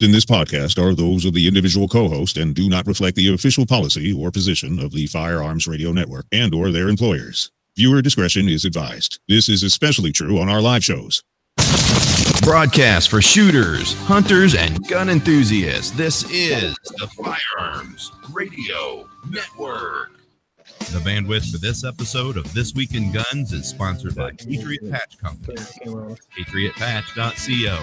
in this podcast are those of the individual co-host and do not reflect the official policy or position of the Firearms Radio Network and or their employers. Viewer discretion is advised. This is especially true on our live shows. Broadcast for shooters, hunters, and gun enthusiasts. This is the Firearms Radio Network. The bandwidth for this episode of This Week in Guns is sponsored by Patriot Patch Company. PatriotPatch.co.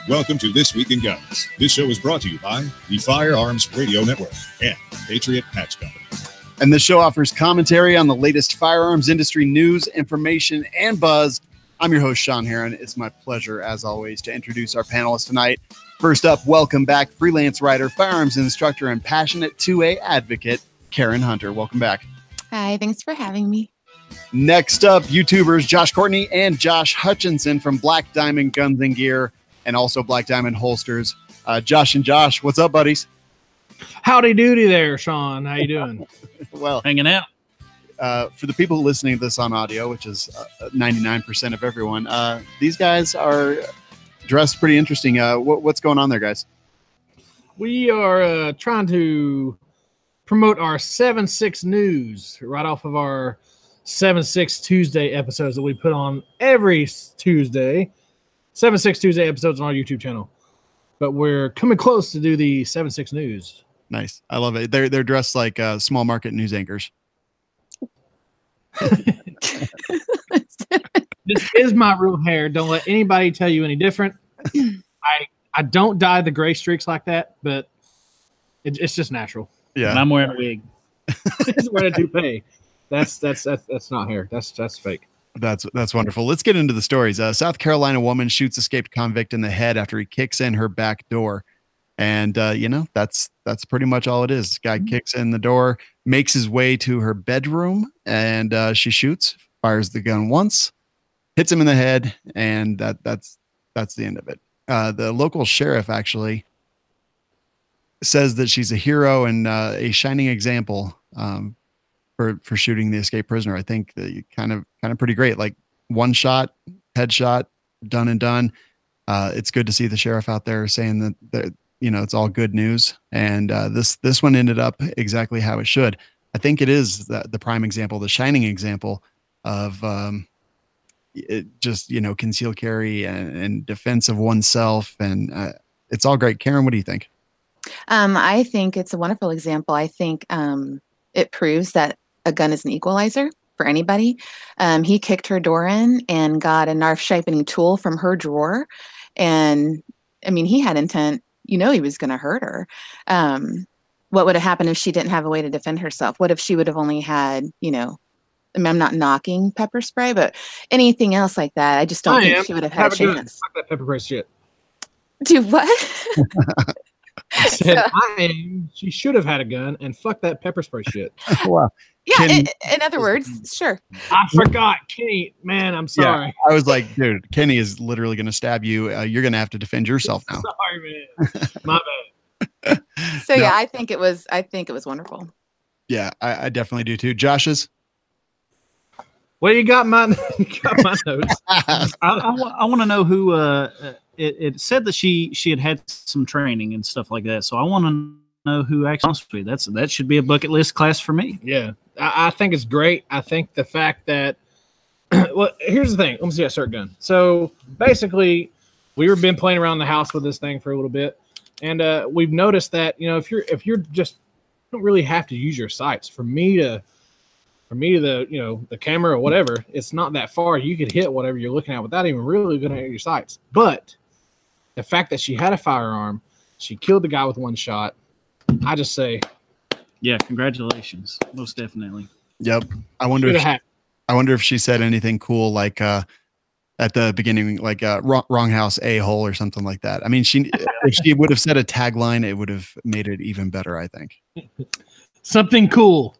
Welcome to This Week in Guns. This show is brought to you by the Firearms Radio Network and Patriot Patch Company. And this show offers commentary on the latest firearms industry news, information, and buzz. I'm your host, Sean Heron. It's my pleasure, as always, to introduce our panelists tonight. First up, welcome back, freelance writer, firearms instructor, and passionate 2A advocate, Karen Hunter. Welcome back. Hi, thanks for having me. Next up, YouTubers Josh Courtney and Josh Hutchinson from Black Diamond Guns and Gear, and also Black Diamond Holsters. Josh and Josh, what's up, buddies? Howdy doody there, Sean. How you doing? Well, hanging out. For the people listening to this on audio, which is 99% of everyone, these guys are dressed pretty interesting. What's going on there, guys? We are trying to promote our 7-6 news right off of our 7-6 Tuesday episodes that we put on every Tuesday. 7-6 Tuesday episodes on our YouTube channel. But we're coming close to do the 7-6 news. Nice. I love it. They're dressed like small market news anchors. This is my real hair. Don't let anybody tell you any different. I don't dye the gray streaks like that, but it's just natural. Yeah. And I'm wearing a wig. It's wearing a toupee. That's not hair. That's fake. That's wonderful. Let's get into the stories. South Carolina woman shoots escaped convict in the head after he kicks in her back door. And, that's pretty much all it is. This guy kicks in the door, makes his way to her bedroom, and she shoots, fires the gun once, hits him in the head, and that's the end of it. The local sheriff actually says that she's a hero and a shining example for shooting the escaped prisoner. I think that kind of pretty great. Like one shot, headshot, done and done. It's good to see the sheriff out there saying that it's all good news. And this one ended up exactly how it should. I think it is the prime example, the shining example of concealed carry and defense of oneself. And it's all great. Karen, what do you think? I think it's a wonderful example. I think it proves that a gun is an equalizer for anybody. He kicked her door in and got a knife sharpening tool from her drawer. And I mean, he had intent. He was going to hurt her. What would have happened if she didn't have a way to defend herself? What if she would have only had, I'm not knocking pepper spray, but anything else like that, I just don't think she would have had a chance. Fuck that pepper spray shit. Do what? I said, she should have had a gun, and fuck that pepper spray shit. Wow. Yeah, in other words, sure. I forgot, Kenny. Man, I'm sorry. Yeah, I was like, dude, Kenny is literally going to stab you. You're going to have to defend yourself now. Sorry, man. My bad. So yeah, I think it was wonderful. Yeah, I definitely do too. Josh's. Well, you got my notes. I want to know who. It said that she had some training and stuff like that. So I want to know who actually. That should be a bucket list class for me. Yeah, I think it's great. I think the fact that well, here's the thing. Let me see that start gun. So basically, we've been playing around the house with this thing for a little bit, and we've noticed that if you're just you don't really have to use your sights. For me to the camera or whatever, it's not that far. You could hit whatever you're looking at without even really looking at your sights. But the fact that she had a firearm, she killed the guy with one shot. I just say, yeah, congratulations, most definitely. Yep. I wonder if she said anything cool like at the beginning, like wrong house a-hole or something like that. I mean, if she would have said a tagline, it would have made it even better, I think. Something cool.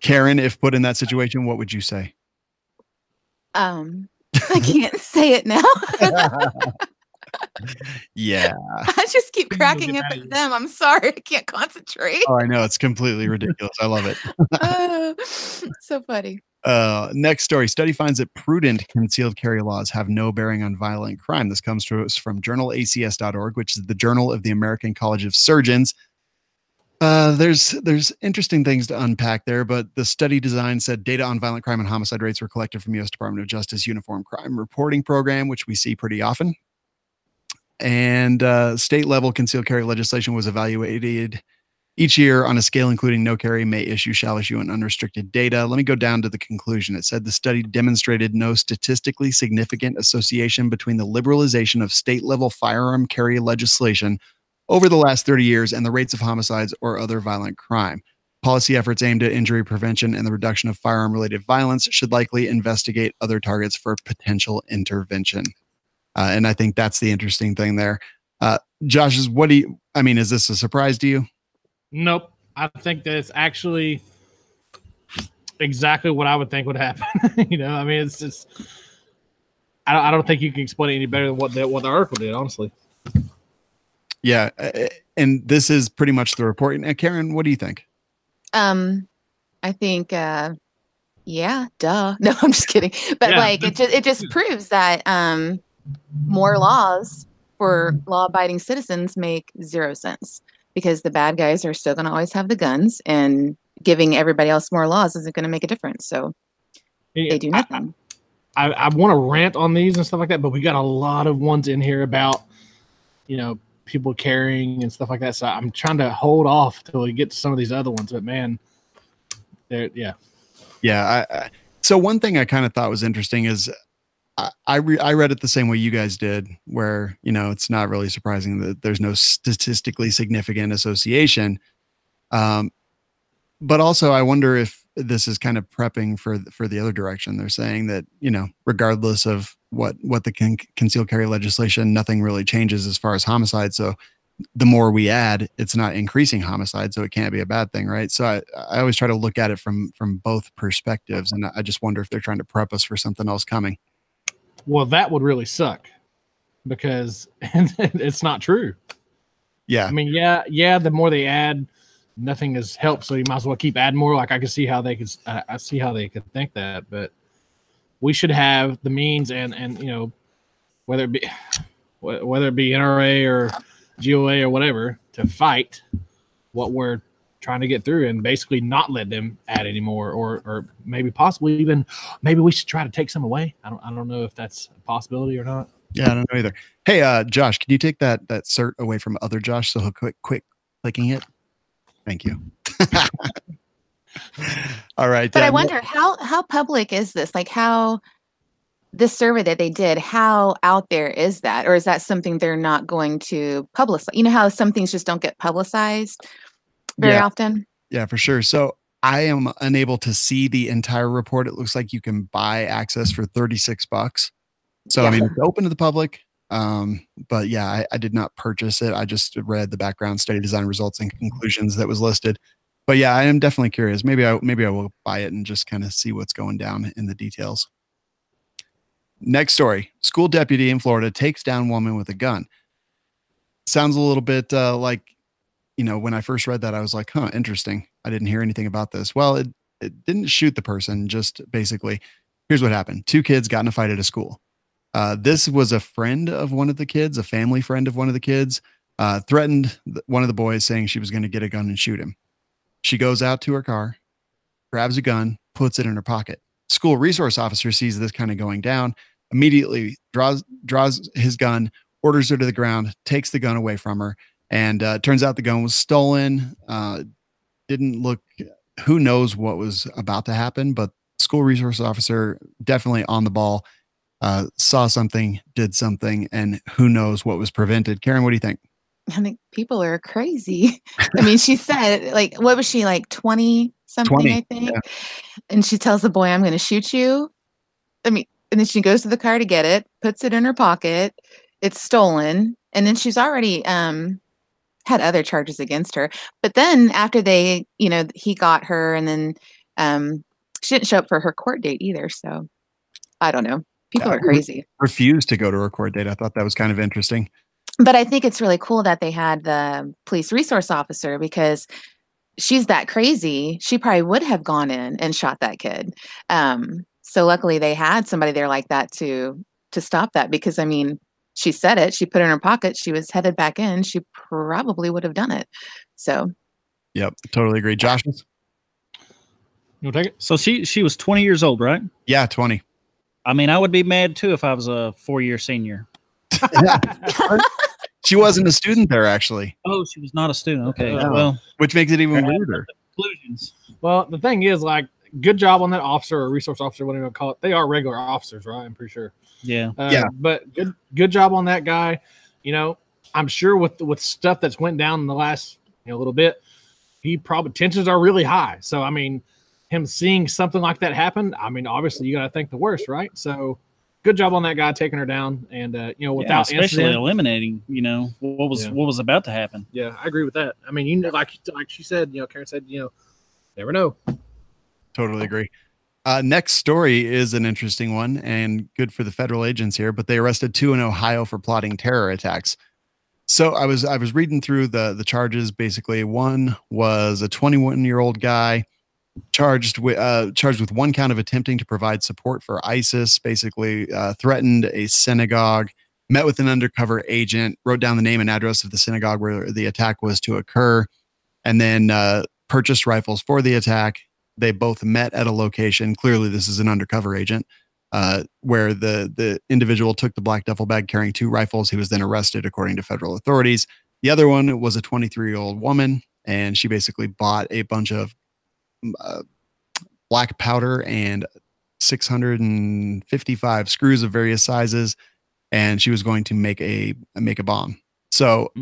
Karen, if put in that situation, what would you say? I can't say it now. Yeah. I just keep cracking up at them. I'm sorry. I can't concentrate. Oh, I know. It's completely ridiculous. I love it. So funny. Next story. Study finds that prudent concealed carry laws have no bearing on violent crime. This comes to us from journalacs.org, which is the Journal of the American College of Surgeons. There's interesting things to unpack there, but the study design said data on violent crime and homicide rates were collected from U.S. Department of Justice Uniform Crime Reporting Program, which we see pretty often. And state level concealed carry legislation was evaluated each year on a scale including no carry, may issue, shall issue, and unrestricted data. Let me go down to the conclusion. It said the study demonstrated no statistically significant association between the liberalization of state level firearm carry legislation over the last 30 years and the rates of homicides or other violent crime. Policy efforts aimed at injury prevention and the reduction of firearm-related violence should likely investigate other targets for potential intervention. And I think that's the interesting thing there. Josh, is this a surprise to you? Nope. I think that it's actually exactly what I would think would happen. I mean, it's just, I don't think you can explain it any better than what the article did, honestly. Yeah, and this is pretty much the report. Now, Karen, what do you think? I think, yeah, duh. No, I'm just kidding. But it just proves that more laws for law-abiding citizens make zero sense because the bad guys are still going to always have the guns, and giving everybody else more laws isn't going to make a difference. So they do nothing. I want to rant on these and stuff like that, but we got a lot of ones in here about, people carrying and stuff like that. So I'm trying to hold off till we get to some of these other ones. But man, yeah. So one thing I kind of thought was interesting is I read it the same way you guys did, where it's not really surprising that there's no statistically significant association. But also, I wonder if this is kind of prepping for the other direction. They're saying that regardless of what the concealed carry legislation, nothing really changes as far as homicide. So the more we add, it's not increasing homicide, so it can't be a bad thing, right? So I always try to look at it from both perspectives, and I just wonder if they're trying to prep us for something else coming. Well, that would really suck because it's not true. Yeah. I mean, yeah. The more they add, nothing has helped. So you might as well keep adding more. Like I can see how they could. I see how they could think that, but we should have the means and whether it be NRA or GOA or whatever to fight what we're trying to get through and basically not let them add anymore, or maybe possibly even maybe we should try to take some away. I don't know if that's a possibility or not. Yeah, I don't know either. Hey, Josh, can you take that cert away from other Josh so he'll quit clicking it? Thank you. All right. But I wonder how public is this? Like how this survey that they did, how out there is that? Or is that something they're not going to publicize? You know how some things just don't get publicized very often? Yeah, for sure. So I am unable to see the entire report. It looks like you can buy access for $36. So, I mean, it's open to the public. But yeah, I did not purchase it. I just read the background study design results and conclusions that was listed. But yeah, I am definitely curious. Maybe I will buy it and just kind of see what's going down in the details. Next story. School deputy in Florida takes down woman with a gun. Sounds a little bit like, when I first read that, I was like, huh, interesting. I didn't hear anything about this. Well, it didn't shoot the person. Just basically, here's what happened. Two kids got in a fight at a school. This was a friend of one of the kids, a family friend of one of the kids, threatened one of the boys saying she was going to get a gun and shoot him. She goes out to her car, grabs a gun, puts it in her pocket. School resource officer sees this kind of going down, immediately draws his gun, orders her to the ground, takes the gun away from her. And turns out the gun was stolen. Didn't look, who knows what was about to happen, but school resource officer definitely on the ball, saw something, did something, and who knows what was prevented. Karen, what do you think? I think people are crazy. I mean, she said, like, what was she, like 20 something, I think? Yeah. And she tells the boy, I'm going to shoot you. I mean, and then she goes to the car to get it, puts it in her pocket. It's stolen. And then she's already had other charges against her. But then after they, he got her, and then she didn't show up for her court date either. So I don't know. People are crazy. Refused to go to her court date. I thought that was kind of interesting. But I think it's really cool that they had the police resource officer, because she's that crazy. She probably would have gone in and shot that kid. So luckily they had somebody there like that to stop that, because I mean, she said it, she put it in her pocket, she was headed back in, she probably would have done it. So yep, totally agree. Josh? You want to take it? So she was 20 years old, right? Yeah, 20. I mean, I would be mad too if I was a 4-year senior. She wasn't a student there, actually. Oh, she was not a student. Okay, No. well, Which makes it even weirder. conclusions. Well, the thing is, like, good job on that officer or resource officer, whatever you want to call it. They are regular officers, right? I'm pretty sure. Yeah. Yeah. But good job on that guy. You know, I'm sure with stuff that's went down in the last little bit, he probably tensions are really high. So I mean, him seeing something like that happen, I mean, obviously you got to think the worst, right? So good job on that guy taking her down, and without especially incident. eliminating, what was about to happen. Yeah, I agree with that. I mean, like she said, Karen said, never know. Totally agree. Next story is an interesting one and good for the federal agents here, but they arrested 2 in Ohio for plotting terror attacks. So I was reading through the charges. Basically, one was a 21-year-old guy charged with 1 count of attempting to provide support for ISIS. Basically, threatened a synagogue, met with an undercover agent, wrote down the name and address of the synagogue where the attack was to occur, and then purchased rifles for the attack. They both met at a location. Clearly, this is an undercover agent, where the individual took the black duffel bag carrying 2 rifles. He was then arrested, according to federal authorities. The other one was a 23-year-old woman, and she basically bought a bunch of black powder and 655 screws of various sizes, and she was going to make a bomb. So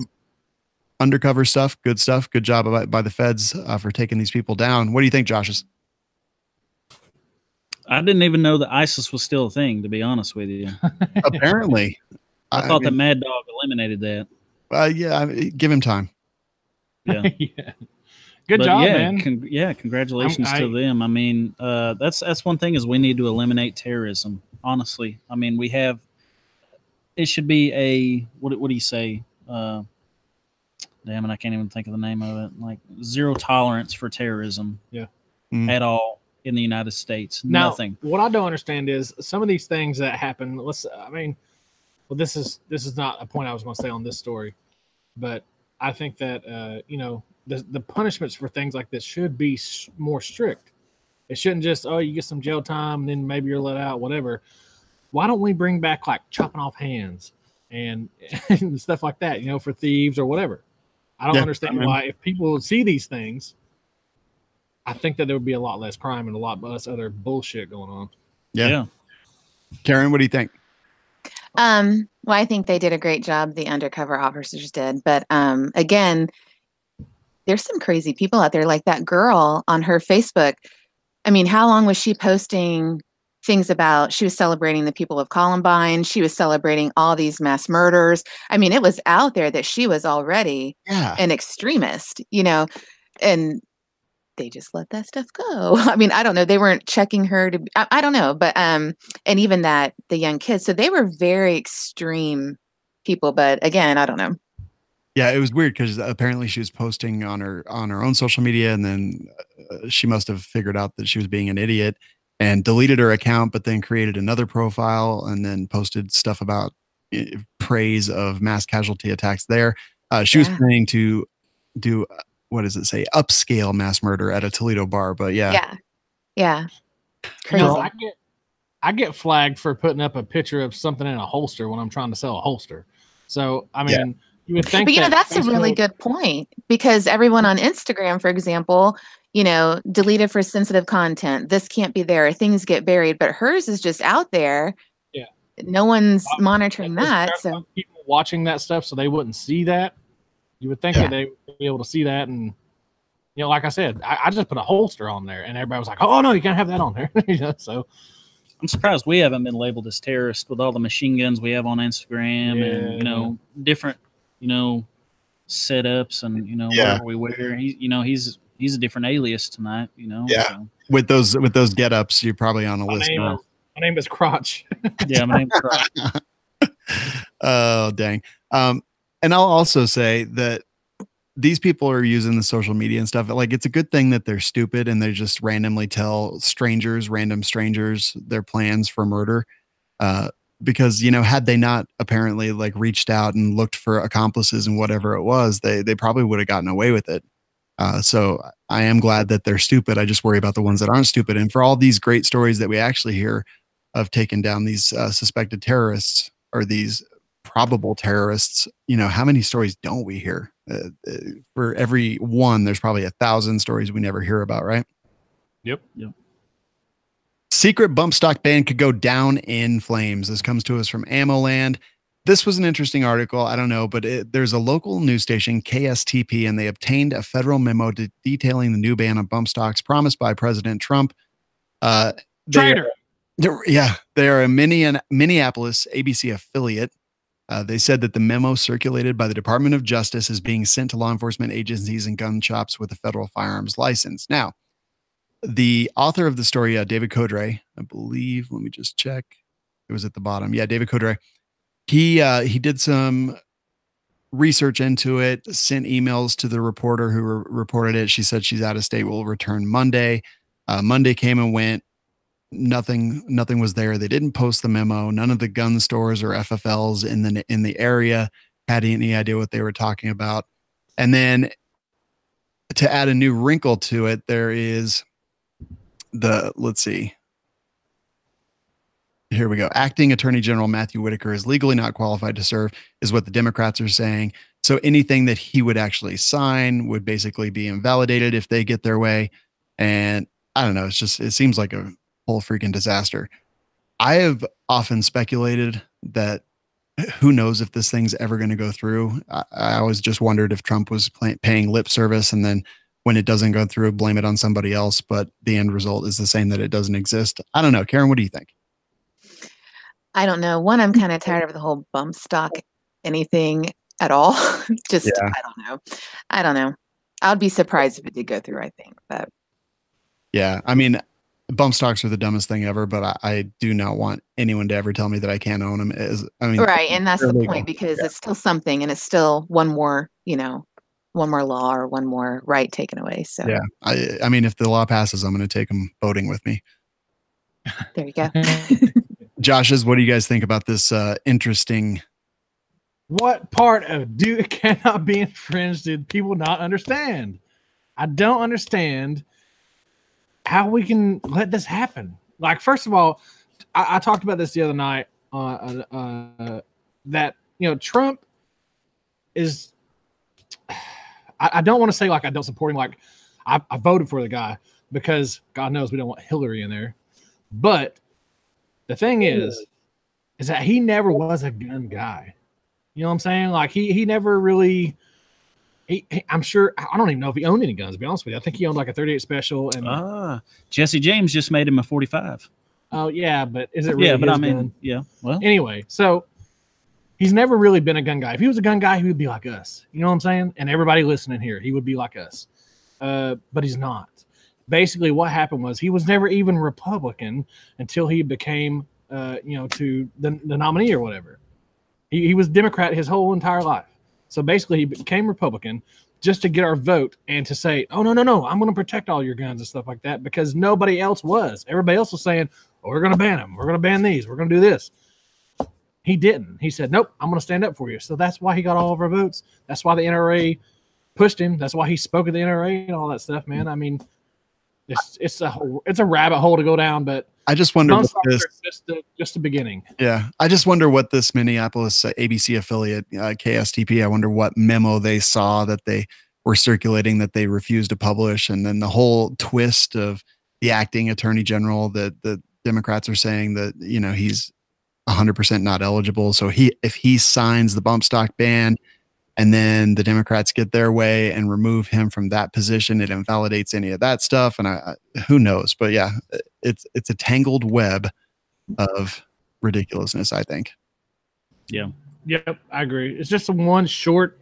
undercover stuff, good stuff. Good job by the feds for taking these people down. What do you think, Josh? I didn't even know that ISIS was still a thing, to be honest with you. Apparently. I thought that Mad Dog eliminated that. Yeah, give him time. Yeah. Yeah. Good job, man. Congratulations to them. I mean, that's one thing, is we need to eliminate terrorism. Honestly, I mean, it should be a what do you say? Damn it, I can't even think of the name of it. Like, zero tolerance for terrorism. Yeah. At all in the United States. Now, nothing. What I don't understand is some of these things that happen. This is not a point I was going to say on this story, but I think that the punishments for things like this should be more strict. It shouldn't just, you get some jail time and then maybe you're let out, whatever. Why don't we bring back like chopping off hands and stuff like that, for thieves or whatever? I don't understand why, if people see these things, I think that there would be a lot less crime and a lot less other bullshit going on. Yeah. Karen, what do you think? Well, I think they did a great job. The undercover officers did. But again, there's some crazy people out there, like that girl on her Facebook. I mean, how long was she posting things about? She was celebrating the people of Columbine. She was celebrating all these mass murders. I mean, it was out there that she was already an extremist, and they just let that stuff go. I mean, I don't know. They weren't checking her to, I don't know, but, and even the young kids. So they were very extreme people, but again, I don't know. Yeah, it was weird because apparently she was posting on her own social media, and then she must have figured out that she was being an idiot and deleted her account, but then created another profile and then posted stuff about praise of mass casualty attacks there. She was planning to do, what does it say, upscale mass murder at a Toledo bar, but yeah. Crazy. I get flagged for putting up a picture of something in a holster when I'm trying to sell a holster. So I mean, you would think, but that's a really good point, because everyone on Instagram, for example, deleted for sensitive content. This can't be there. Things get buried, but hers is just out there. Yeah, no one's monitoring that. So people watching that stuff, so they wouldn't see that. You would think that they would be able to see that, and like I said, I just put a holster on there, and everybody was like, "Oh no, you can't have that on there." So I'm surprised we haven't been labeled as terrorists with all the machine guns we have on Instagram and different setups and whatever we wear. He's a different alias tonight. So. With those get-ups, you're probably on a list now. My name is Crotch. Yeah, my name's Crotch. Oh dang. And I'll also say that these people are using the social media and stuff. Like, it's a good thing that they're stupid and they just randomly tell random strangers, their plans for murder. Because, had they not apparently like reached out and looked for accomplices and whatever it was, they probably would have gotten away with it. So I am glad that they're stupid. I just worry about the ones that aren't stupid. And for all these great stories that we actually hear of taking down these suspected terrorists or these probable terrorists, how many stories don't we hear? For every one, there's probably 1,000 stories we never hear about, right? Yep. Secret bump stock ban could go down in flames. This comes to us from AmmoLand. This was an interesting article. I don't know, but there's a local news station, KSTP, and they obtained a federal memo detailing the new ban on bump stocks promised by President Trump. Traitor. They are a Minneapolis ABC affiliate. They said that the memo circulated by the Department of Justice is being sent to law enforcement agencies and gun shops with a federal firearms license. Now, the author of the story, David Codray, I believe, let me just check. It was at the bottom. Yeah, David Codray. He did some research into it, sent emails to the reporter who reported it. She said she's out of state, will return Monday. Monday came and went. Nothing was there. They didn't post the memo. None of the gun stores or FFLs in the area had any idea what they were talking about. And then to add a new wrinkle to it, there is let's see. Here we go. Acting Attorney General Matthew Whitaker is legally not qualified to serve, is what the Democrats are saying. So anything that he would actually sign would basically be invalidated if they get their way. And I don't know. It seems like a whole freaking disaster. I have often speculated that who knows if this thing's ever going to go through. I always just wondered if Trump was paying lip service, and then when it doesn't go through, blame it on somebody else. But the end result is the same, that it doesn't exist. I don't know. Karen, what do you think? I don't know. One, I'm kind of tired of the whole bump stock anything at all. Just, yeah. I don't know. I'd be surprised if it did go through, I think. But yeah, I mean, bump stocks are the dumbest thing ever, but I do not want anyone to ever tell me that I can't own them. Right. And that's the point, because it's still something, and it's still one more law or one more right taken away. So yeah, I mean, if the law passes, I'm going to take them boating with me. There you go. Josh's, what do you guys think about this interesting? What part of cannot be infringed did people not understand? I don't understand how we can let this happen. Like, first of all, I talked about this the other night, that, Trump is, I don't want to say like I don't support him. Like, I voted for the guy because God knows we don't want Hillary in there. But the thing is that he never was a gun guy. You know what I'm saying? Like, he never really, I'm sure, I don't even know if he owned any guns, to be honest with you. I think he owned like a 38 special. And Jesse James just made him a 45. Oh, yeah, but is it really? Yeah, but I mean, gun? Yeah. Well, anyway, so he's never really been a gun guy. If he was a gun guy, he would be like us. You know what I'm saying? And everybody listening here, he would be like us. But he's not. Basically, what happened was he was never even Republican until he became, to the nominee or whatever. He was Democrat his whole entire life. So basically, he became Republican just to get our vote and to say, oh, no, I'm going to protect all your guns and stuff like that, because nobody else was. Everybody else was saying, oh, we're going to ban them. We're going to ban these. We're going to do this. He didn't. He said, nope, I'm going to stand up for you. So that's why he got all of our votes. That's why the NRA pushed him. That's why he spoke at the NRA and all that stuff, man. I mean, it's a rabbit hole to go down, but I just wonder what just the beginning. Yeah, I just wonder what this Minneapolis ABC affiliate, KSTP, I wonder what memo they saw that they were circulating that they refused to publish, and then the whole twist of the acting attorney general that the Democrats are saying that he's 100% not eligible. So if he signs the bump stock ban, and then the Democrats get their way and remove him from that position, it invalidates any of that stuff. And who knows? But yeah, it's a tangled web of ridiculousness, I think. Yeah. Yep, I agree. It's just one short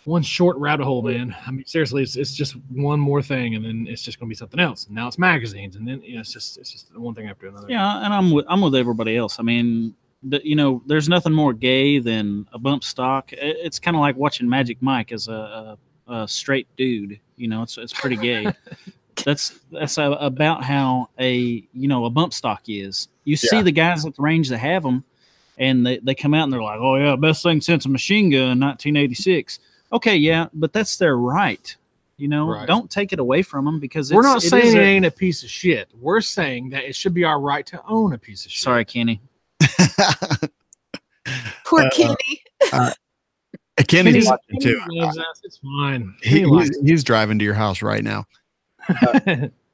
rabbit hole, man. I mean, seriously, it's just one more thing, and then it's just going to be something else. And now it's magazines, and then it's just one thing after another. Yeah, and I'm with everybody else. I mean, there's nothing more gay than a bump stock. It's kind of like watching Magic Mike as a straight dude. It's pretty gay. That's about how a bump stock is. You see the guys at the range that have them, and they come out and they're like, oh yeah, best thing since a machine gun in 1986. Okay, yeah, but that's their right. Right. Don't take it away from them, because we're not saying it ain't a piece of shit. We're saying that it should be our right to own a piece of shit. Sorry, Kenny. Poor Kenny. Kenny's watching too. It's fine. He's driving to your house right now.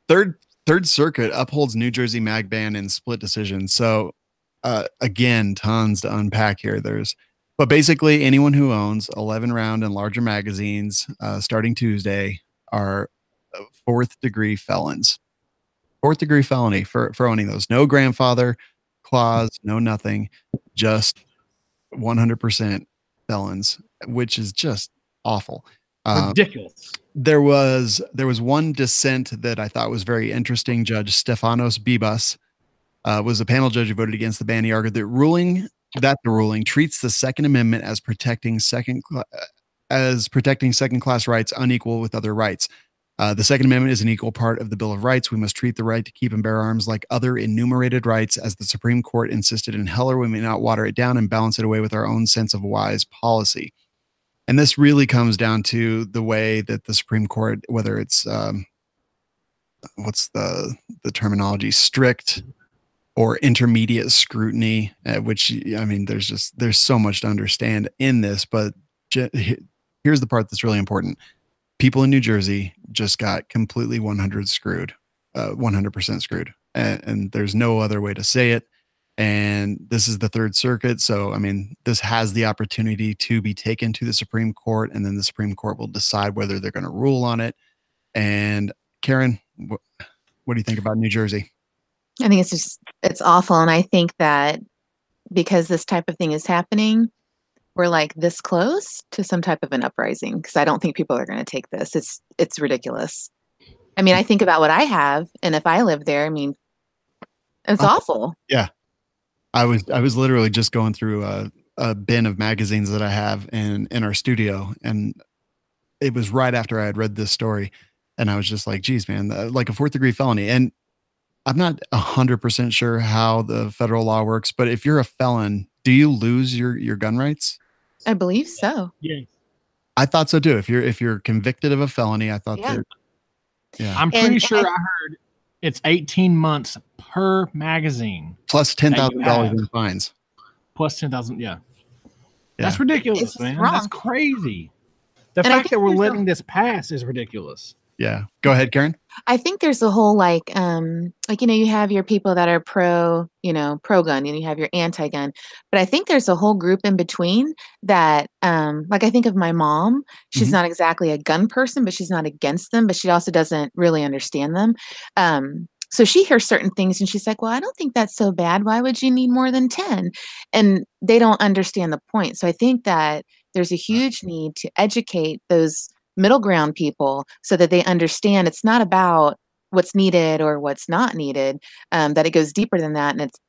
Third Circuit upholds New Jersey mag ban in split decision. So again, tons to unpack here. But basically, anyone who owns 11 round and larger magazines starting Tuesday are 4th degree felons. 4th degree felony for owning those. No grandfather clause, no nothing, just 100% felons, which is just awful. Ridiculous. There was one dissent that I thought was very interesting. Judge Stefanos Bibas was a panel judge who voted against the ban. He argued that the ruling treats the Second Amendment as protecting second class rights unequal with other rights. The Second Amendment is an equal part of the Bill of Rights. We must treat the right to keep and bear arms like other enumerated rights. As the Supreme Court insisted in Heller, we may not water it down and balance it away with our own sense of wise policy. And this really comes down to the way that the Supreme Court, whether it's what's the terminology, strict or intermediate scrutiny, which, I mean, there's so much to understand in this, but here's the part that's really important. People in New Jersey just got completely 100% screwed. And there's no other way to say it. And this is the Third Circuit. So, I mean, this has the opportunity to be taken to the Supreme Court, and then the Supreme Court will decide whether they're going to rule on it. And Karen, what do you think about New Jersey? I think it's awful. And I think that because this type of thing is happening, we're like this close to some type of an uprising, because I don't think people are going to take this. It's ridiculous. I mean, I think about what I have, and if I live there, I mean, it's awful. Yeah. I was literally just going through a bin of magazines that I have in our studio, and it was right after I had read this story, and I was just like, geez, man, like a 4th degree felony. And I'm not 100% sure how the federal law works, but if you're a felon, do you lose your gun rights? I believe so. Yeah. I thought so too. If you're convicted of a felony, I thought that. Yeah. I'm pretty sure I heard it's 18 months per magazine. Plus $10,000 in fines. Plus 10,000. Yeah. That's ridiculous, man. Wrong. That's crazy. The fact that we're letting this pass is ridiculous. Yeah. Go ahead, Karen. I think there's a whole you have your people that are pro gun, and you have your anti-gun. But I think there's a whole group in between that, like I think of my mom. She's not exactly a gun person, but she's not against them, but she also doesn't really understand them. So she hears certain things and she's like, well, I don't think that's so bad. Why would you need more than 10? And they don't understand the point. So I think that there's a huge need to educate those middle ground people so that they understand it's not about what's needed or what's not needed, that it goes deeper than that. And it's,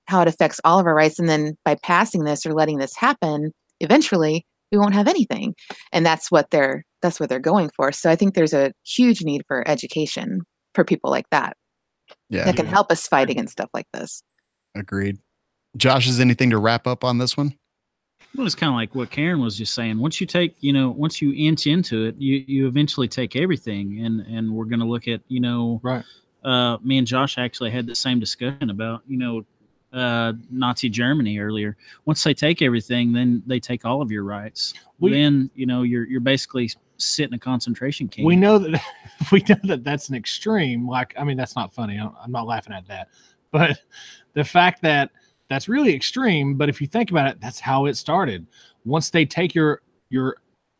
how it affects all of our rights. And then by passing this or letting this happen, eventually we won't have anything. And that's what they're going for. So I think there's a huge need for education for people like that. Yeah. That can help us fight against stuff like this. Agreed. Josh, is anything to wrap up on this one? Well, it's kind of like what Karen was just saying. Once you inch into it, you eventually take everything. And we're going to look at, right. Me and Josh actually had the same discussion about, Nazi Germany earlier. Once they take everything, then they take all of your rights. Then, you're basically sitting in a concentration camp. We know that that's an extreme. Like, I mean, that's not funny. I'm not laughing at that. But the fact that that's really extreme. But if you think about it, that's how it started. Once they take your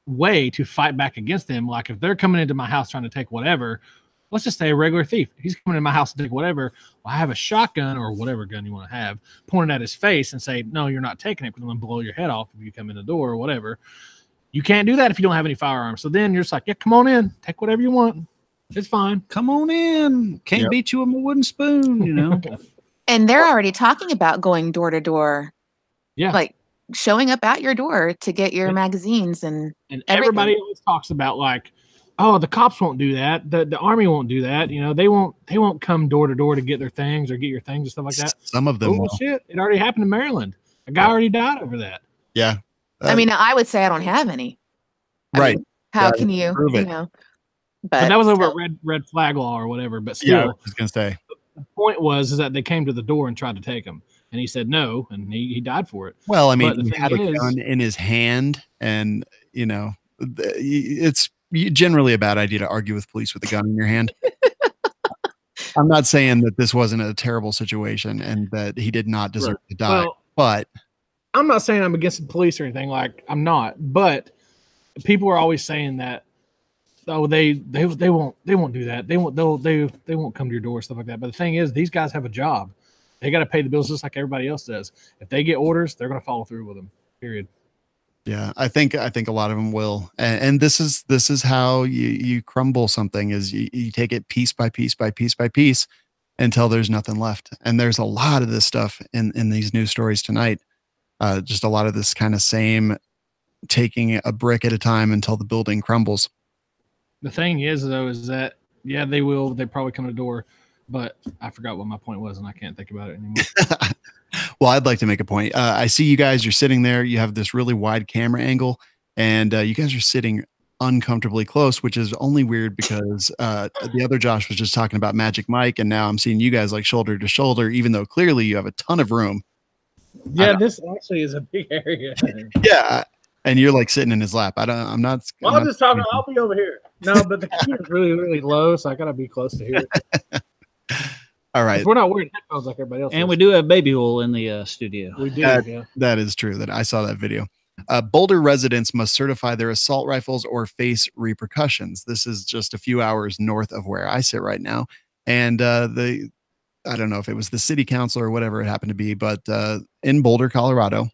way to fight back against them, like if they're coming into my house trying to take whatever, let's just say a regular thief. He's coming into my house to take whatever. Well, I have a shotgun or whatever gun you want to have, pointed at his face and say, no, you're not taking it because I'm going to blow your head off if you come in the door or whatever. You can't do that if you don't have any firearms. So then you're just like, yeah, come on in. Take whatever you want. It's fine. Come on in. Can't beat you with a wooden spoon, And they're already talking about going door to door like showing up at your door to get your magazines and everybody always talks about like, oh, the cops won't do that. The army won't do that. You know, they won't come door to door to get their things or get your things and stuff like that. Some of them will. Shit, it already happened in Maryland. A guy already died over that. Yeah. I mean, I would say I don't have any. Right. How can you, you know? But that was over at red flag law or whatever. But still, I was going to say. The point is that they came to the door and tried to take him. And he said no, and he died for it. Well, I mean, he had a gun in his hand, and, you know, it's generally a bad idea to argue with police with a gun in your hand. I'm not saying that this wasn't a terrible situation and that he did not deserve to die, but I'm not saying I'm against the police or anything. Like, I'm not, but people are always saying that, oh, they won't do that. They won't come to your door, stuff like that. But the thing is, these guys have a job. They got to pay the bills just like everybody else does. If they get orders, they're going to follow through with them. Period. Yeah, I think a lot of them will, and this is how you crumble something. Is you take it piece by piece by piece by piece until there's nothing left. And there's a lot of this stuff in these news stories tonight. Just a lot of this kind of same taking a brick at a time until the building crumbles. The thing is, though, is that they will. They probably come to the door. But I forgot what my point was, and I can't think about it anymore. Well, I'd like to make a point. I see you guys, you're sitting there. You have this really wide camera angle, and you guys are sitting uncomfortably close, which is only weird because the other Josh was just talking about Magic Mike, and now I'm seeing you guys like shoulder to shoulder, even though clearly you have a ton of room. Yeah, this actually is a big area. Yeah, and you're like sitting in his lap. I'm not. Well, I'm just talking. I'll be over here. No, but the computer's really, really low, so I gotta be close to here. All right. We're not wearing headphones like everybody else. And we do have baby oil in the studio. We do. That is true. That I saw that video. Boulder residents must certify their assault rifles or face repercussions. This is just a few hours north of where I sit right now. And I don't know if it was the city council or whatever it happened to be, but in Boulder, Colorado,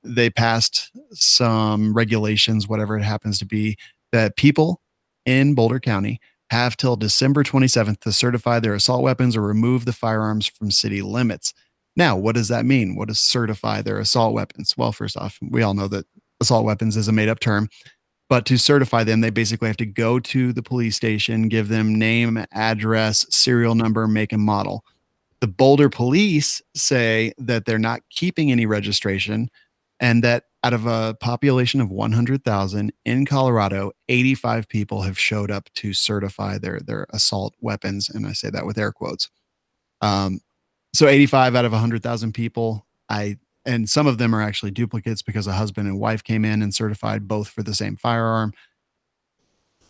they passed some regulations, whatever it happens to be, that people in Boulder County have till December 27th to certify their assault weapons or remove the firearms from city limits. Now, what does that mean? What does certify their assault weapons? Well, first off, we all know that assault weapons is a made-up term, but to certify them, they basically have to go to the police station, give them name, address, serial number, make and model. The Boulder police say that they're not keeping any registration, and that out of a population of 100,000 in Colorado, 85 people have showed up to certify their assault weapons. And I say that with air quotes. So 85 out of 100,000 people, and some of them are actually duplicates because a husband and wife came in and certified both for the same firearm.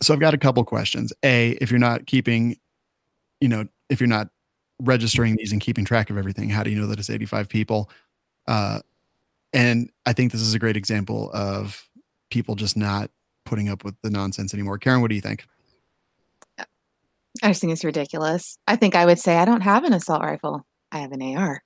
So I've got a couple questions. A, if you're not keeping, if you're not registering these and keeping track of everything, how do you know that it's 85 people? And I think this is a great example of people just not putting up with the nonsense anymore. Karen, what do you think? I just think it's ridiculous. I think I would say I don't have an assault rifle. I have an AR.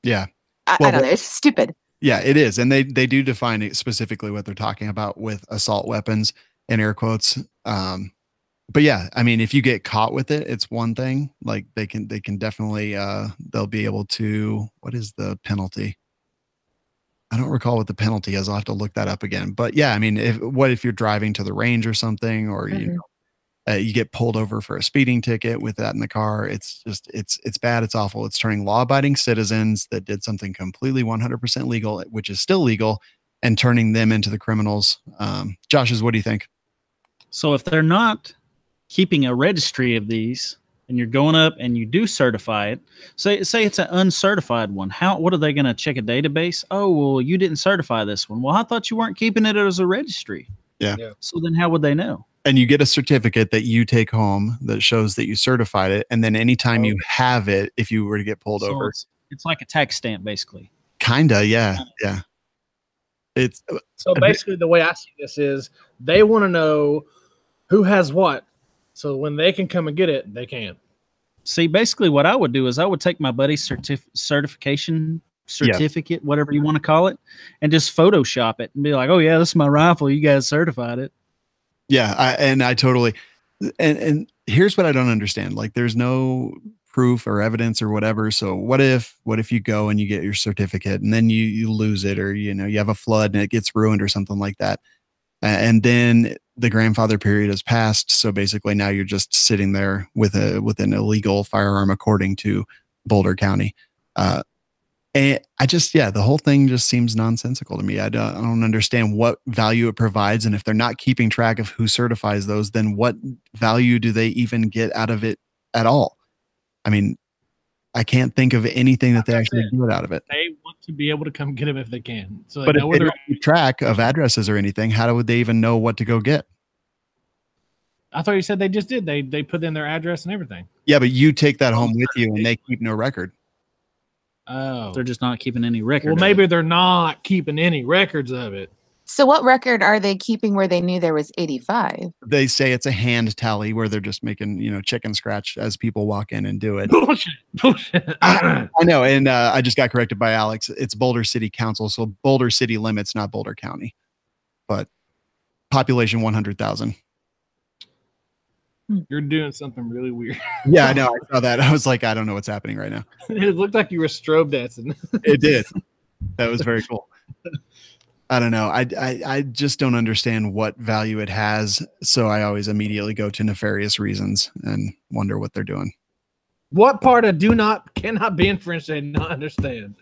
Yeah. I don't know. It's stupid. Yeah, it is. And they do define it specifically what they're talking about with assault weapons in air quotes. But yeah, I mean, if you get caught with it, it's one thing. Like they can definitely, they'll be able to, what is the penalty? I don't recall what the penalty is. I'll have to look that up again. But yeah, I mean, if you're driving to the range or something, or you get pulled over for a speeding ticket with that in the car, it's just it's bad. It's awful. It's turning law-abiding citizens that did something completely 100% legal, which is still legal, and turning them into the criminals. Josh, what do you think? So if they're not keeping a registry of these, and you're going up and you do certify it, say it's an uncertified one, what are they going to check a database? Oh, well, you didn't certify this one. Well, I thought you weren't keeping it as a registry. Yeah. So then how would they know? And you get a certificate that you take home that shows that you certified it. And then anytime you have it, if you were to get pulled over, it's like a tax stamp, basically. Kinda. Yeah. Yeah. It's so basically the way I see this is they want to know who has what. So when they can come and get it, they can. See, basically what I would do is I would take my buddy's certificate, whatever you want to call it, and just Photoshop it and be like, oh yeah, this is my rifle. You guys certified it. Yeah. I totally, and here's what I don't understand. Like there's no proof or evidence or whatever. So what if you go and you get your certificate and then you lose it, or, you know, you have a flood and it gets ruined or something like that. And then the grandfather period has passed. So basically now you're just sitting there with an illegal firearm, according to Boulder County. And the whole thing just seems nonsensical to me. I don't understand what value it provides. And if they're not keeping track of who certifies those, then what value do they even get out of it at all? I mean, I can't think of anything that they actually get out of it. They want to be able to come get them if they can. So but if they don't keep track of addresses or anything, how would they even know what to go get? I thought you said they just did. They put in their address and everything. Yeah, but you take that home with you and they keep no record. Oh, they're just not keeping any record. Well, maybe they're not keeping any records of it. So what record are they keeping where they knew there was 85? They say it's a hand tally where they're just making, you know, chicken scratch as people walk in and do it. Bullshit. I know. And I just got corrected by Alex. It's Boulder City Council. So Boulder City limits, not Boulder County, but population 100,000. You're doing something really weird. Yeah, I know. I saw that. I was like, I don't know what's happening right now. It looked like you were strobe dancing. It did. That was very cool. I don't know. I just don't understand what value it has. So I always immediately go to nefarious reasons and wonder what they're doing. What part of cannot be infringed they not understand?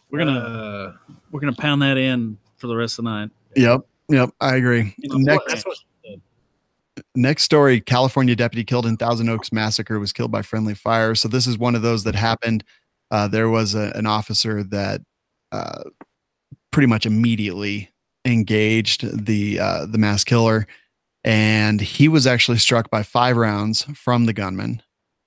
We're gonna pound that in for the rest of the night. Yep. I agree. Next story, California deputy killed in Thousand Oaks massacre, was killed by friendly fire. So this is one of those that happened. There was an officer that pretty much immediately engaged the mass killer, and he was actually struck by 5 rounds from the gunman.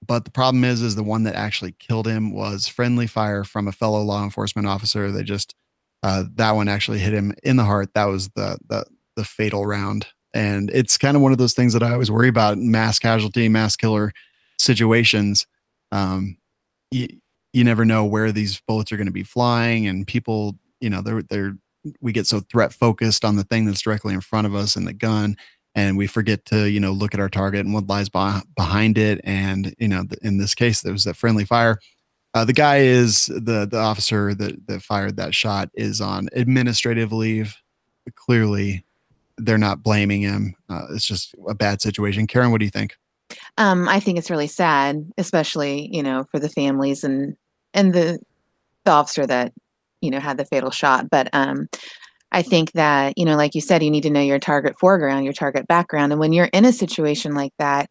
But the problem is the one that actually killed him was friendly fire from a fellow law enforcement officer. They just that one actually hit him in the heart. That was the fatal round. And it's kind of one of those things that I always worry about, mass casualty, mass killer situations. You never know where these bullets are going to be flying, and people, you know, we get so threat focused on the thing that's directly in front of us and the gun, and we forget to, you know, look at our target and what lies behind it. And, you know, in this case, there was that friendly fire. The guy is the officer that fired that shot is on administrative leave. Clearly, they're not blaming him. It's just a bad situation. Karen, what do you think? I think it's really sad, especially, you know, for the families and the officer that, you know, had the fatal shot. But I think that, you know, like you said, you need to know your target foreground, your target background. And when you're in a situation like that,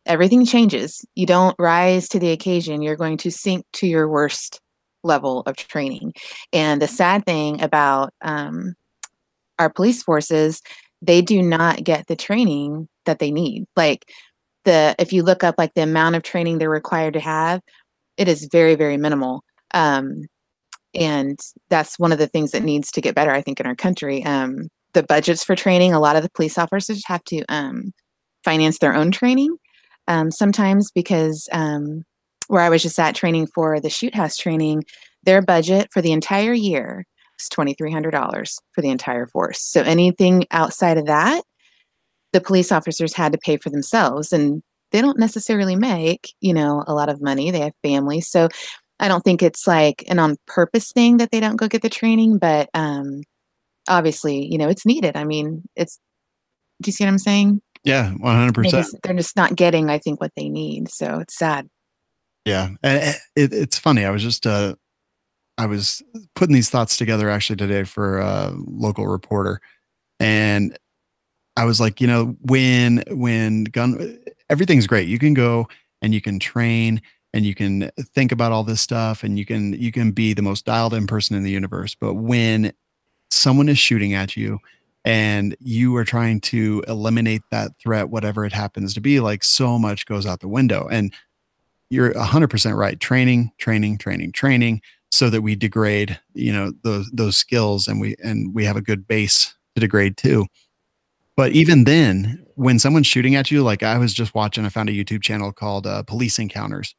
everything changes. You don't rise to the occasion. You're going to sink to your worst level of training. And the sad thing about our police forces, they do not get the training that they need. Like if you look up like the amount of training they're required to have, it is very, very minimal. And that's one of the things that needs to get better, I think, in our country. The budgets for training, a lot of the police officers have to finance their own training sometimes, because where I was just at training for the shoot house training, their budget for the entire year was $2,300 for the entire force. So anything outside of that, the police officers had to pay for themselves, and they don't necessarily make, you know, a lot of money. They have families. So I don't think it's like an on purpose thing that they don't go get the training, but obviously, you know, it's needed. I mean, do you see what I'm saying? Yeah, 100%. They're just not getting, I think, what they need. So it's sad. Yeah. And it's funny. I was putting these thoughts together actually today for a local reporter. And I was like, you know, when everything's great. You can go and you can train and you can think about all this stuff, and you can be the most dialed in person in the universe. But when someone is shooting at you and you are trying to eliminate that threat, whatever it happens to be, like, so much goes out the window. And you're 100% right. Training, so that we degrade, you know, those skills, and we have a good base to degrade too. But even then, when someone's shooting at you, like I was just watching, I found a YouTube channel called Police Encounters,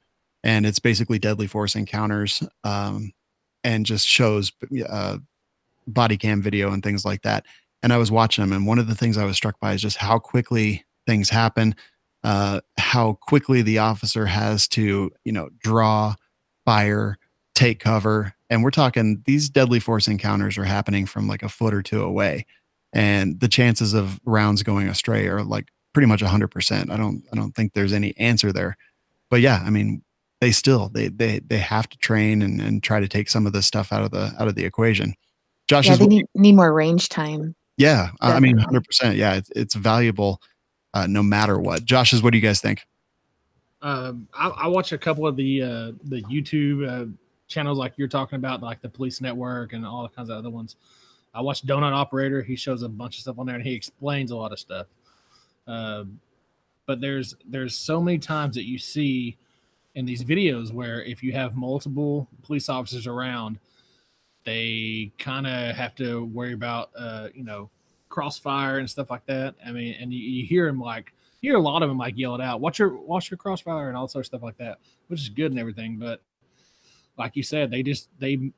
and it's basically deadly force encounters, and just shows body cam video and things like that. And I was watching them, and one of the things I was struck by is just how quickly things happen. how quickly the officer has to, draw, fire, take cover. And we're talking these deadly force encounters are happening from like a foot or two away. And the chances of rounds going astray are like pretty much 100%. I don't think there's any answer there. But yeah, I mean, they have to train and try to take some of this stuff out of the equation. Josh, yeah, they need more range time. Yeah, definitely. I mean, 100%. Yeah, it's valuable no matter what. Josh, what do you guys think? I watch a couple of the YouTube channels like you're talking about, like the Police Network and all kinds of other ones. I watch Donut Operator. He shows a bunch of stuff on there, and he explains a lot of stuff. But there's so many times that you see in these videos where if you have multiple police officers around, they kind of have to worry about, crossfire and stuff like that. I mean, and you hear them a lot of them like yell it out, watch your crossfire and all sorts of stuff like that, which is good and everything. But like you said, they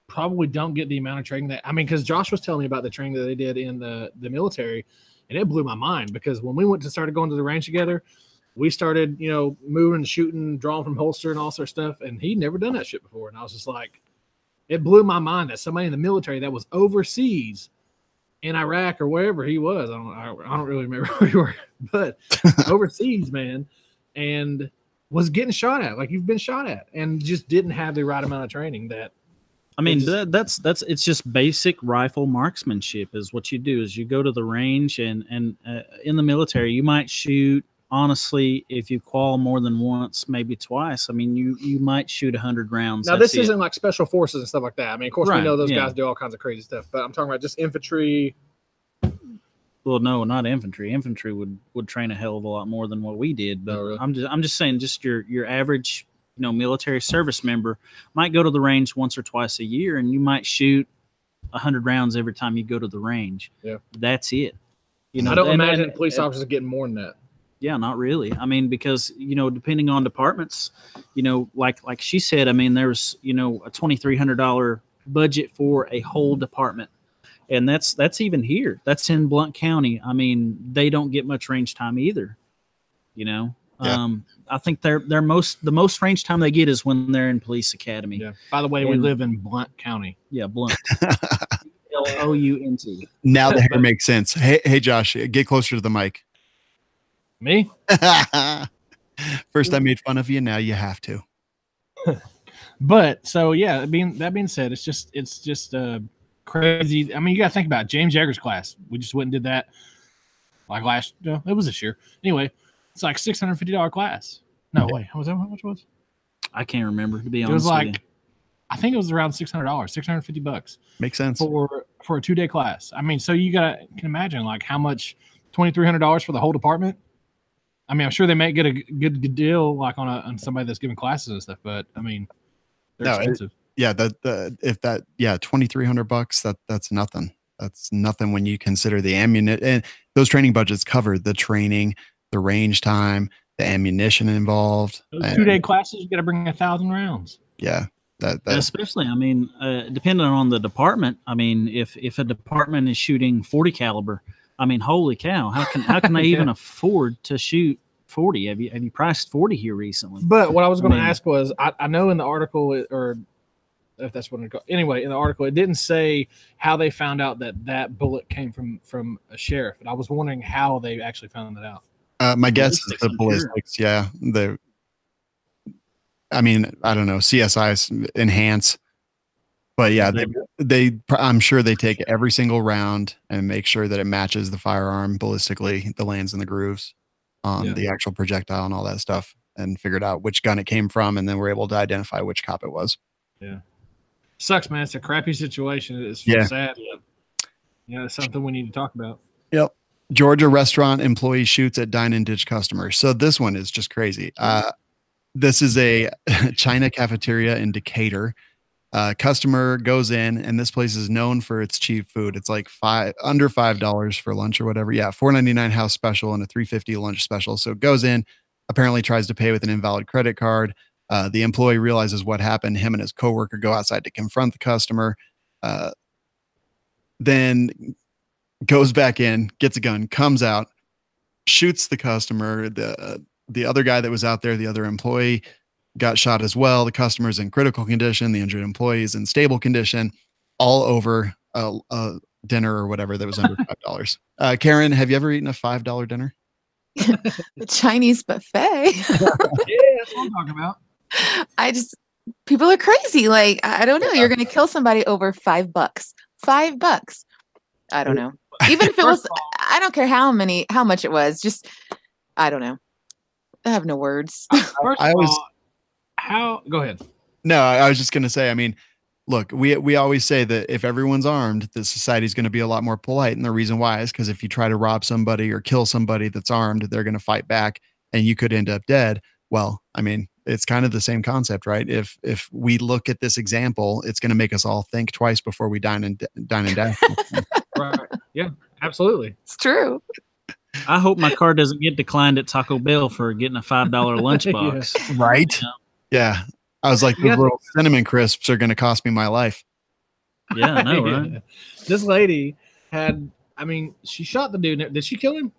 probably don't get the amount of training because Josh was telling me about the training that they did in the military, and it blew my mind because when we started going to the range together, we started, moving, shooting, drawing from holster and all sorts of stuff. And he'd never done that shit before. And I was just like, it blew my mind that somebody in the military that was overseas in Iraq or wherever he was, I don't really remember where he were, but overseas, man, and was getting shot at like you've been shot at, and just didn't have the right amount of training. It's just basic rifle marksmanship is what you do. Is you go to the range and in the military you might shoot. Honestly, if you qual more than once, maybe twice, I mean, you might shoot 100 rounds. Now, this isn't like special forces and stuff like that. I mean, of course, we know those guys do all kinds of crazy stuff, but I'm talking about just infantry. Well, no, not infantry. Infantry would train a hell of a lot more than what we did. But really? I'm just saying, just your average, military service member might go to the range once or twice a year, and you might shoot 100 rounds every time you go to the range. Yeah, that's it. I don't imagine police officers are getting more than that. Yeah, not really. I mean, because, depending on departments, like she said, I mean, there's, a $2,300 budget for a whole department. And that's even here. That's in Blount County. I mean, they don't get much range time either. Yeah. I think the most range time they get is when they're in police academy. Yeah. By the way, we live in Blount County. Yeah, Blount. Lount. Now the hair makes sense. Hey, Josh, get closer to the mic. Me? First I made fun of you, now you have to. But so yeah, that being said, it's just crazy. I mean, you gotta think about it. James Yeager's class. We just went and did that like it was this year. Anyway, it's like $650 class. No, wait, how much was? I can't remember, to be honest. It was like, I think it was around $600, $650. Makes sense. For a 2-day class. I mean, so you can imagine like how much $2,300 for the whole department. I mean, I'm sure they may get a good deal like on somebody that's giving classes and stuff, but I mean, they're expensive. $2,300, that's nothing. That's nothing when you consider the ammunition, and those training budgets cover the training, the range time, the ammunition involved. Those 2-day classes, you got to bring 1,000 rounds. Yeah. Especially, I mean, depending on the department. I mean, if a department is shooting 40 caliber, I mean, holy cow! How can they even afford to shoot 40? Have you priced 40 here recently? But what I was going to ask was, I know in the article, or if that's what it called. Anyway, in the article, it didn't say how they found out that bullet came from a sheriff, and I was wondering how they actually found that out. My guess is the ballistics. Yeah, I mean, I don't know. CSIs enhance. But yeah, I'm sure they take every single round and make sure that it matches the firearm ballistically, the lands and the grooves on the actual projectile and all that stuff, and figured out which gun it came from, and then we're able to identify which cop it was. Yeah, sucks, man. It's a crappy situation. It's sad. Yeah, it's something we need to talk about. Yep. Georgia restaurant employee shoots at dine and ditch customer. So this one is just crazy. This is a China cafeteria in Decatur. Customer goes in, and this place is known for its cheap food. It's like under $5 for lunch or whatever. Yeah, $4.99 house special and a $3.50 lunch special. So goes in, apparently tries to pay with an invalid credit card. The employee realizes what happened. Him and his coworker go outside to confront the customer. Then goes back in, gets a gun, comes out, shoots the customer. The other guy that was out there, the other employee, got shot as well. The customer's in critical condition. The injured employee is in stable condition, all over a dinner or whatever that was under $5. Karen, have you ever eaten a $5 dinner? The Chinese buffet. Yeah, that's what I'm talking about. People are crazy. Like, I don't know. You're going to kill somebody over $5. $5. I don't know. Even if it was, I don't care how much it was. Just, I don't know. I have no words. Go ahead. No, I was just going to say, I mean, look, we always say that if everyone's armed, the society's going to be a lot more polite. And the reason why is because if you try to rob somebody or kill somebody that's armed, they're going to fight back and you could end up dead. Well, I mean, it's kind of the same concept, right? If we look at this example, it's going to make us all think twice before we dine and dash. Right. Yeah, absolutely. It's true. I hope my car doesn't get declined at Taco Bell for getting a $5 lunchbox. Yeah. Right? Yeah. I was like, those little cinnamon crisps are going to cost me my life. Yeah, I know, right? Yeah. This lady she shot the dude. Did she kill him?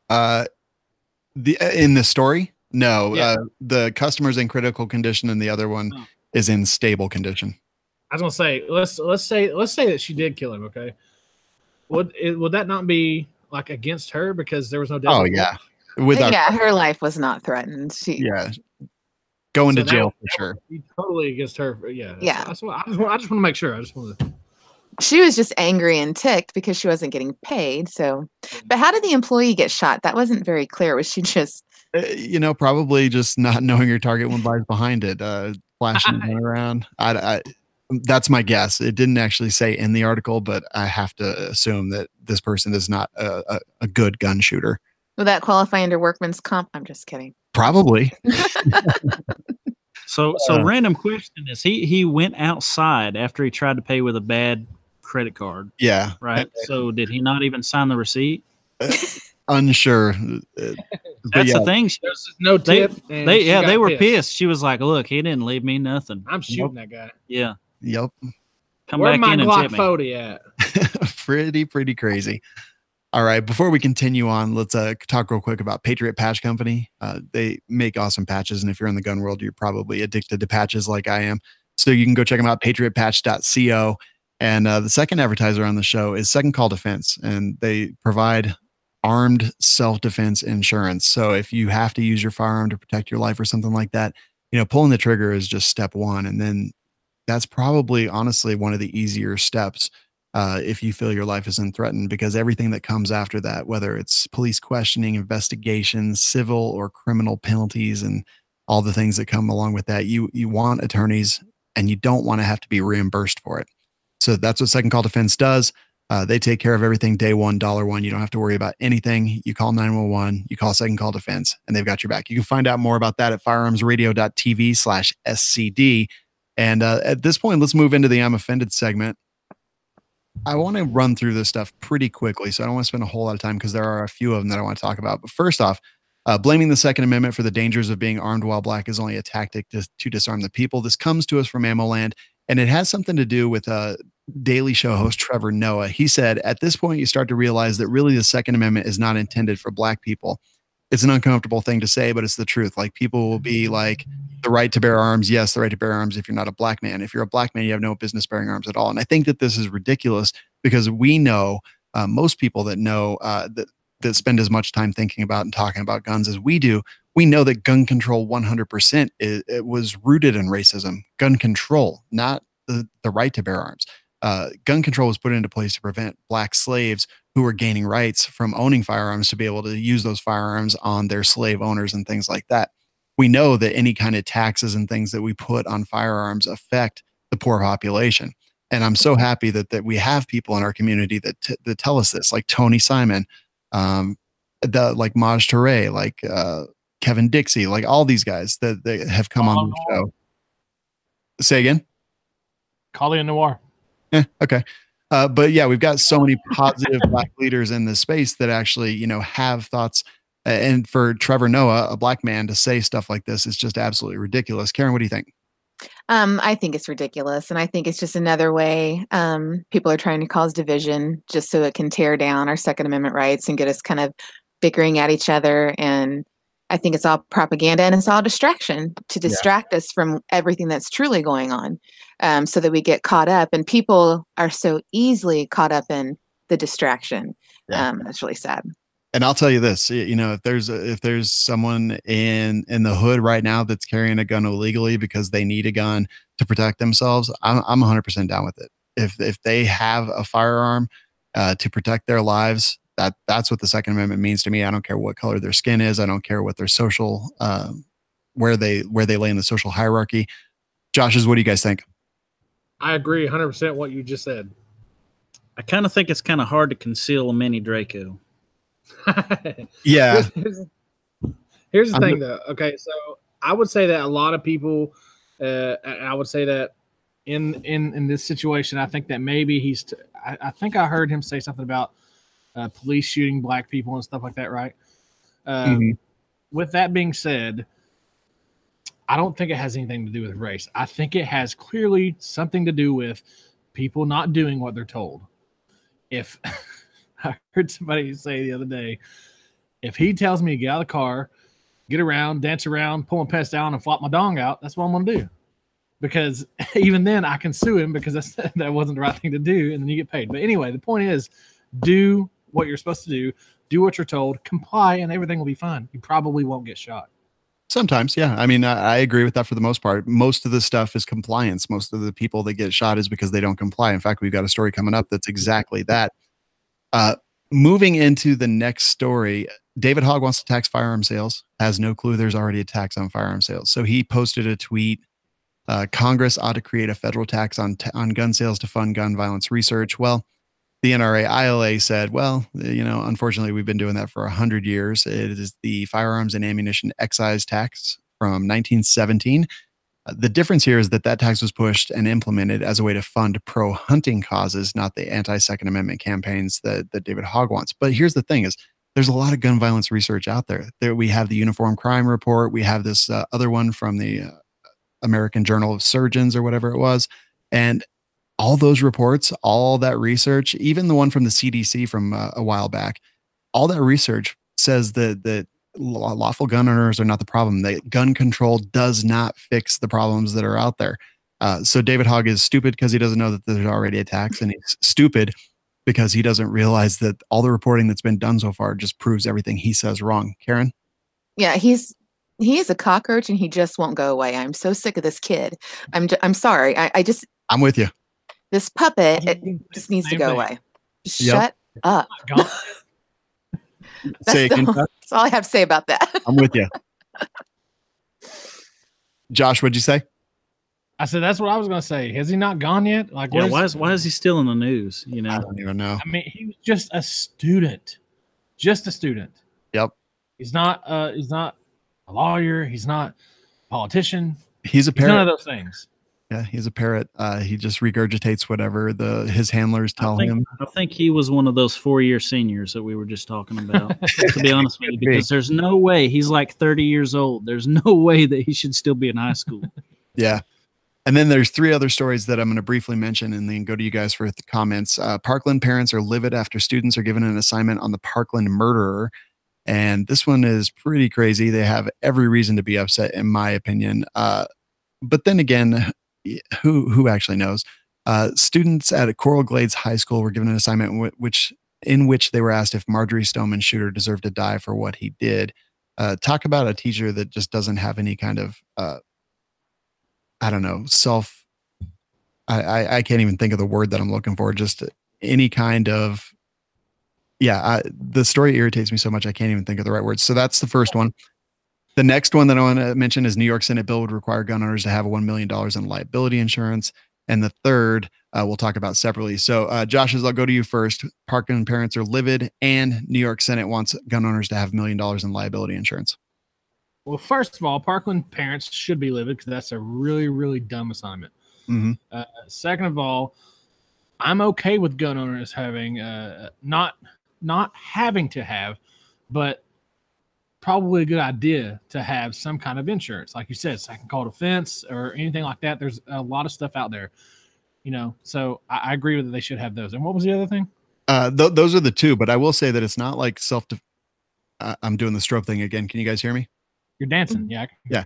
In the story? No. Yeah. The customer's in critical condition and the other one is in stable condition. I was gonna say, let's say that she did kill him. Okay, would that not be like against her because there was no death? Oh yeah, her life was not threatened. Going to jail for sure. Totally against her. Yeah. That's what I just want to make sure. She was just angry and ticked because she wasn't getting paid. So, but how did the employee get shot? That wasn't very clear. Was she just, probably just not knowing your target when lies behind it, flashing around. That's my guess. It didn't actually say in the article, but I have to assume that this person is not a good gun shooter. Would that qualify under workman's comp? I'm just kidding. Probably. So random question is he went outside after he tried to pay with a bad credit card. Yeah. Right. So did he not even sign the receipt? Unsure. That's the thing. There's no tip. They were pissed. She was like, "Look, he didn't leave me nothing. I'm shooting that guy." Yeah. Yep. Come Where back my in and Glock tip me. 40 at? Pretty crazy. All right. Before we continue on, let's talk real quick about Patriot Patch Company. They make awesome patches, and if you're in the gun world, you're probably addicted to patches like I am. So you can go check them out, patriotpatch.co. And the second advertiser on the show is Second Call Defense, and they provide armed self-defense insurance. So if you have to use your firearm to protect your life or something like that, pulling the trigger is just step one. And then that's probably honestly one of the easier steps if you feel your life isn't threatened, because everything that comes after that, whether it's police questioning, investigations, civil or criminal penalties, and all the things that come along with that, you want attorneys and you don't want to have to be reimbursed for it. So that's what Second Call Defense does. They take care of everything day one, $1. You don't have to worry about anything. You call 911, you call Second Call Defense, and they've got your back. You can find out more about that at firearmsradio.tv/SCD. And at this point, let's move into the I'm Offended segment. I want to run through this stuff pretty quickly, so I don't want to spend a whole lot of time because there are a few of them that I want to talk about. But first off, blaming the Second Amendment for the dangers of being armed while black is only a tactic to disarm the people. This comes to us from AmmoLand, and it has something to do with Daily Show host Trevor Noah. He said, at this point, you start to realize that really the Second Amendment is not intended for black people. It's an uncomfortable thing to say, but it's the truth. Like, people will be like, the right to bear arms. Yes, the right to bear arms if you're not a black man. If you're a black man, you have no business bearing arms at all. And I think that this is ridiculous because we know, most people that know, that spend as much time thinking about and talking about guns as we do, we know that gun control 100% it was rooted in racism. Gun control, not the right to bear arms. Gun control was put into place to prevent black slaves who were gaining rights from owning firearms to be able to use those firearms on their slave owners and things like that. We know that any kind of taxes and things that we put on firearms affect the poor population. And I'm so happy that we have people in our community that tell us this, like Tony Simon, like Maj Toure, like Kevin Dixie, like all these guys that have come on the show. Say again? Collie and Noir. Okay. But yeah, we've got so many positive black leaders in this space that actually, have thoughts. And for Trevor Noah, a black man, to say stuff like this is just absolutely ridiculous. Karen, what do you think? I think it's ridiculous, and I think it's just another way people are trying to cause division just so it can tear down our Second Amendment rights and get us kind of bickering at each other. And I think it's all propaganda and it's all distraction to distract us from everything that's truly going on, so that we get caught up. And people are so easily caught up in the distraction. That's really sad. And I'll tell you this, if there's someone in the hood right now that's carrying a gun illegally because they need a gun to protect themselves, I'm 100% down with it. If they have a firearm to protect their lives, that's what the Second Amendment means to me. I don't care what color their skin is. I don't care what their social where they lay in the social hierarchy. Josh, what do you guys think? I agree 100% what you just said. I kind of think it's kind of hard to conceal a mini Draco. Yeah. Here's the thing, though. Okay, so I would say that a lot of people, I would say that in this situation, I think that maybe I think I heard him say something about police shooting black people and stuff like that, right? With that being said, I don't think it has anything to do with race. I think it has clearly something to do with people not doing what they're told. If I heard somebody say the other day, if he tells me to get out of the car, get around, dance around, pull my pants down, and flop my dong out, that's what I'm going to do. Because even then, I can sue him because that wasn't the right thing to do, and then you get paid. But anyway, the point is, do what you're supposed to do what you're told, comply, and everything will be fine. You probably won't get shot. Sometimes, yeah. I mean, I agree with that for the most part. Most of the stuff is compliance. Most of the people that get shot is because they don't comply. In fact, we've got a story coming up that's exactly that. Moving into the next story, David Hogg wants to tax firearm sales, has no clue there's already a tax on firearm sales. So he posted a tweet. Congress ought to create a federal tax on gun sales to fund gun violence research. Well, the NRA ILA said, well, unfortunately, we've been doing that for 100 years. It is the Firearms and Ammunition Excise Tax from 1917. The difference here is that tax was pushed and implemented as a way to fund pro-hunting causes, not the anti-Second Amendment campaigns that David Hogg wants. But here's the thing is, there's a lot of gun violence research out there. We have the Uniform Crime Report. We have this other one from the American Journal of Surgeons or whatever it was. And all those reports, all that research, even the one from the CDC from a while back, all that research says that lawful gun owners are not the problem. That gun control does not fix the problems that are out there. So David Hogg is stupid because he doesn't know that there's already a tax, and he's stupid because he doesn't realize that all the reporting that's been done so far just proves everything he says wrong. Karen? Yeah, he is a cockroach and he just won't go away. I'm so sick of this kid. I'm sorry. I'm with you. This puppet, it just needs to go away. Just shut up. That's all I have to say about that. I'm with you. Josh, what'd you say? I said that's what I was going to say. Has he not gone yet? Like, why is he still in the news? I don't even know. I mean, he was just a student. Just a student. Yep. He's not a lawyer. He's not a politician. He's a parrot. None of those things. Yeah, he's a parrot. He just regurgitates whatever his handlers tell him. I think he was one of those 4-year seniors that we were just talking about, to be honest with you, because there's no way he's like 30 years old. There's no way that he should still be in high school. Yeah. And then there's 3 other stories that I'm going to briefly mention and then go to you guys for the comments. Parkland parents are livid after students are given an assignment on the Parkland murderer. And this one is pretty crazy. They have every reason to be upset, in my opinion. But then again, who actually knows? Students at Coral Glades High School were given an assignment in which they were asked if Marjorie Stoneman's shooter deserved to die for what he did. Talk about a teacher that just doesn't have any kind of, I don't know, I can't even think of the word that I'm looking for. Just any kind of, the story irritates me so much I can't even think of the right words. So that's the first one. The next one that I want to mention is New York Senate bill would require gun owners to have $1 million in liability insurance. And the third, we'll talk about separately. So, Josh, I'll go to you first. Parkland parents are livid, and New York Senate wants gun owners to have $1 million in liability insurance. Well, first of all, Parkland parents should be livid because that's a really, really dumb assignment. Mm-hmm. Second of all, I'm okay with gun owners having not having to have, but probably a good idea to have some kind of insurance. Like you said, second call defense or anything like that. There's a lot of stuff out there, so I agree with that. They should have those. And what was the other thing? Those are the two, but I will say that it's not like I'm doing the strobe thing again. Can you guys hear me? You're dancing. Yeah. Yeah.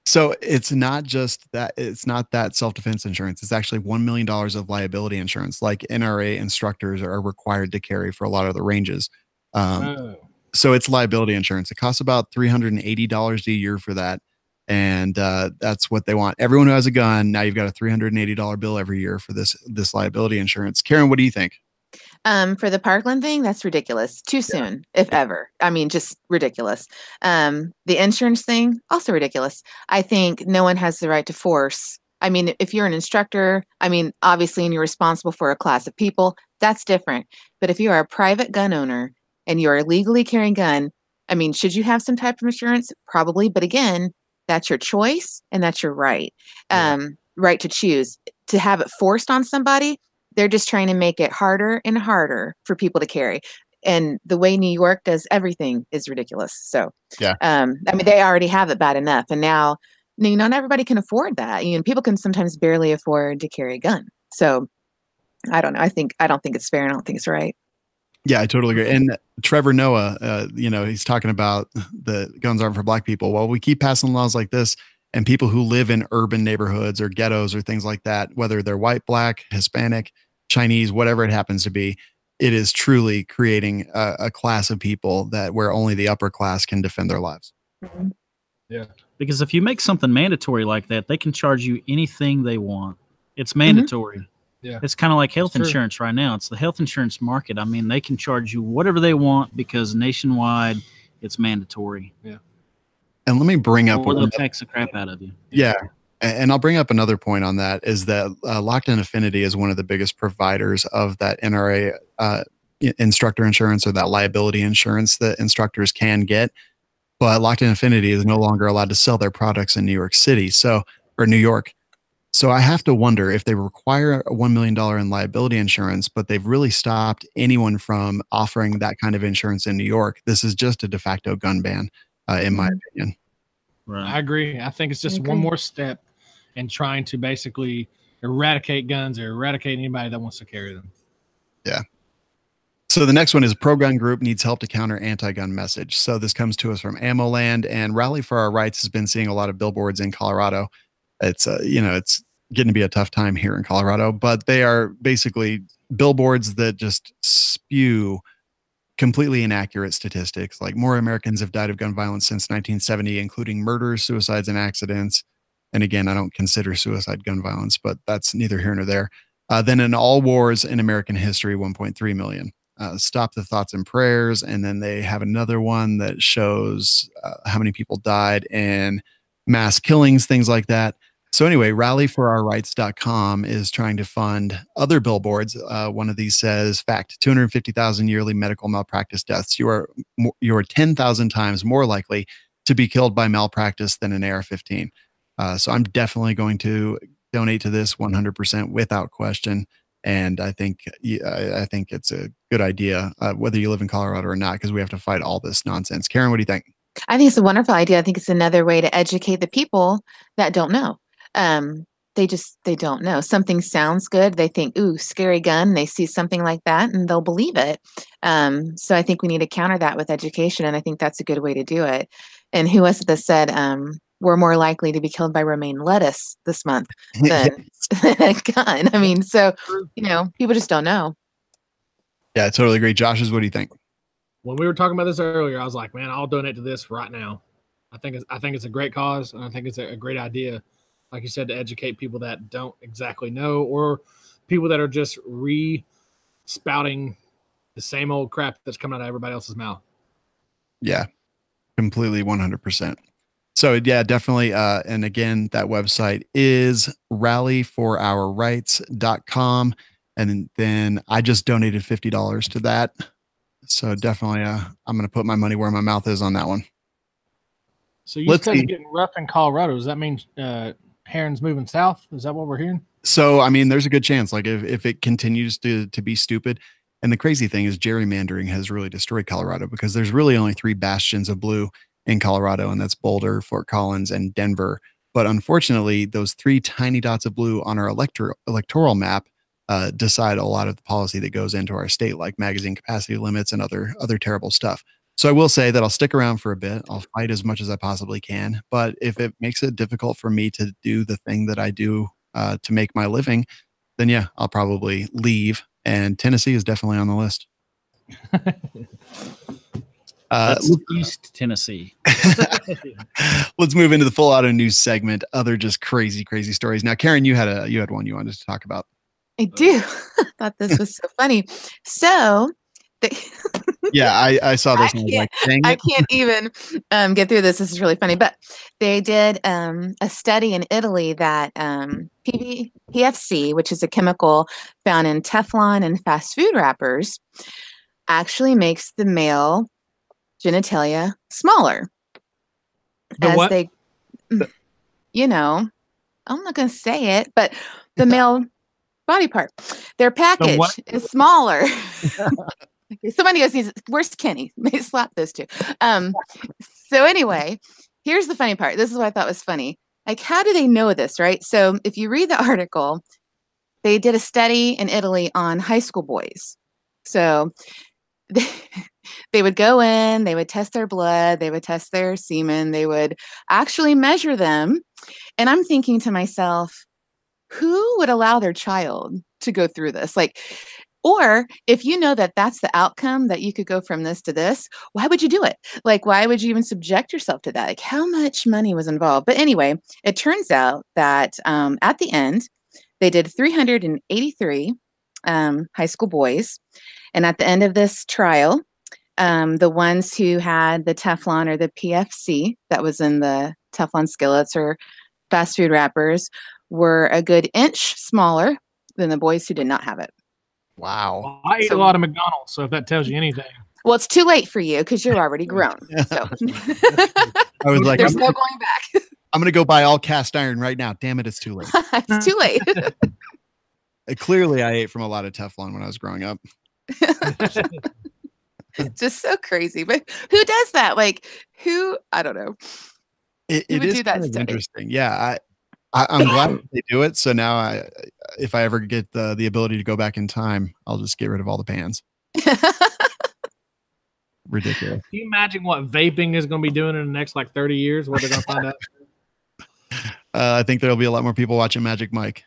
So it's not just that, it's not that self-defense insurance. It's actually $1 million of liability insurance, like NRA instructors are required to carry for a lot of the ranges. So it's liability insurance. It costs about $380 a year for that. And that's what they want. Everyone who has a gun, now you've got a $380 bill every year for this liability insurance. Karen, what do you think? For the Parkland thing, that's ridiculous. Too soon, if ever. I mean, just ridiculous. The insurance thing, also ridiculous. I think no one has the right to force. I mean, if you're an instructor, I mean, obviously, and you're responsible for a class of people, that's different. But if you are a private gun owner and you're legally carrying a gun, I mean, should you have some type of insurance? Probably. But again, that's your choice and that's your right. Right to choose. To have it forced on somebody, they're just trying to make it harder and harder for people to carry. And the way New York does everything is ridiculous. So, I mean, they already have it bad enough. And now, not everybody can afford that. People can sometimes barely afford to carry a gun. So I don't know. I don't think it's fair. And I don't think it's right. Yeah, I totally agree. And Trevor Noah, he's talking about the guns aren't for black people. Well, we keep passing laws like this, and people who live in urban neighborhoods or ghettos or things like that, whether they're white, black, Hispanic, Chinese, whatever it happens to be, it is truly creating a class of people where only the upper class can defend their lives. Mm-hmm. Yeah. Because if you make something mandatory like that, they can charge you anything they want. It's mandatory. Yeah. It's kind of like health insurance right now. It's the health insurance market. I mean, they can charge you whatever they want because nationwide it's mandatory. Yeah. And let me bring up, or they'll tax the crap out of you. Yeah. And I'll bring up another point on that is that Locked In Affinity is one of the biggest providers of that NRA instructor insurance or that liability insurance that instructors can get. But Locked In Affinity is no longer allowed to sell their products in New York City, or New York. So I have to wonder if they require a $1 million in liability insurance, but they've really stopped anyone from offering that kind of insurance in New York. This is just a de facto gun ban, in my opinion. Right. I agree. I think it's just one more step in trying to basically eradicate guns or eradicate anybody that wants to carry them. Yeah. So the next one is pro-gun group needs help to counter anti-gun message. So this comes to us from AmmoLand, and Rally for Our Rights has been seeing a lot of billboards in Colorado. It's it's getting to be a tough time here in Colorado, but they are basically billboards that just spew completely inaccurate statistics. Like more Americans have died of gun violence since 1970, including murders, suicides, and accidents. And again, I don't consider suicide gun violence, but that's neither here nor there. Then in all wars in American history, 1.3 million. Stop the thoughts and prayers. And then they have another one that shows how many people died in mass killings, things like that. So anyway, rallyforourrights.com is trying to fund other billboards. One of these says, fact, 250,000 yearly medical malpractice deaths. You are 10,000 times more likely to be killed by malpractice than an AR-15. So I'm definitely going to donate to this 100% without question. And I think it's a good idea, whether you live in Colorado or not, because we have to fight all this nonsense. Karen, what do you think? I think it's a wonderful idea. I think it's another way to educate the people that don't know. They don't know. Something sounds good. They think, ooh, scary gun. They see something like that and they'll believe it. So I think we need to counter that with education. And I think that's a good way to do it. And who was it that said, we're more likely to be killed by romaine lettuce this month than a gun? I mean, so, people just don't know. Yeah, I totally agree. Josh, what do you think? When we were talking about this earlier, I was like, man, I'll donate to this right now. I think it's a great cause, and I think it's a great idea, like you said, to educate people that don't exactly know, or people that are just spouting the same old crap that's coming out of everybody else's mouth. Yeah, completely 100%. So yeah, definitely. And again, that website is rallyforourrights.com. And then I just donated $50 to that. So definitely, I'm going to put my money where my mouth is on that one. So you said it's getting rough in Colorado. Does that mean Heron's moving south? Is that what we're hearing? So, I mean, there's a good chance, like if it continues to be stupid. And the crazy thing is gerrymandering has really destroyed Colorado because there's really only 3 bastions of blue in Colorado, and that's Boulder, Fort Collins, and Denver. But unfortunately, those 3 tiny dots of blue on our electoral map decide a lot of the policy that goes into our state, like magazine capacity limits and other terrible stuff. So I will say that I'll stick around for a bit. I'll fight as much as I possibly can. But if it makes it difficult for me to do the thing that I do to make my living, then yeah, I'll probably leave. And Tennessee is definitely on the list. That's East Tennessee. Let's move into the full auto news segment. Other just crazy stories. Now, Karen, you had one you wanted to talk about. I do. I thought this was so funny. So, yeah, I saw this. And I was like, dang it. I can't even get through this. This is really funny. But they did a study in Italy that PFC, which is a chemical found in teflon and fast food wrappers, actually makes the male genitalia smaller. I'm not going to say it, but the male body part, their package is smaller. Somebody else needs, where's Kenny? Maybe slap those two. So anyway, here's the funny part. This is what I thought was funny. Like, how do they know this, right? So if you read the article, they did a study in Italy on high school boys. So they would go in, they would test their blood, they would test their semen, they would actually measure them. And I'm thinking to myself, who would allow their child to go through this? Like, or if you know that that's the outcome, that you could go from this to this, why would you do it? Like, why would you even subject yourself to that? Like, how much money was involved? But anyway, it turns out that at the end, they did 383 high school boys. And at the end of this trial, the ones who had the Teflon or the PFC that was in the Teflon skillets or fast food wrappers were a good inch smaller than the boys who did not have it. Wow. Well, I eat a lot of McDonald's, so if that tells you anything. Well, it's too late for you because you're already grown. So I was like, there's no going back. I'm going to go buy all cast iron right now. Damn it, it's too late. It's too late. Clearly, I ate from a lot of Teflon when I was growing up. Just so crazy. But who does that? Like, who? I don't know. It is do that kind of interesting. Yeah, I'm glad they do it. So now, if I ever get the ability to go back in time, I'll just get rid of all the pans. Ridiculous. Can you imagine what vaping is going to be doing in the next 30 years? What they're going to find out? I think there'll be a lot more people watching Magic Mike.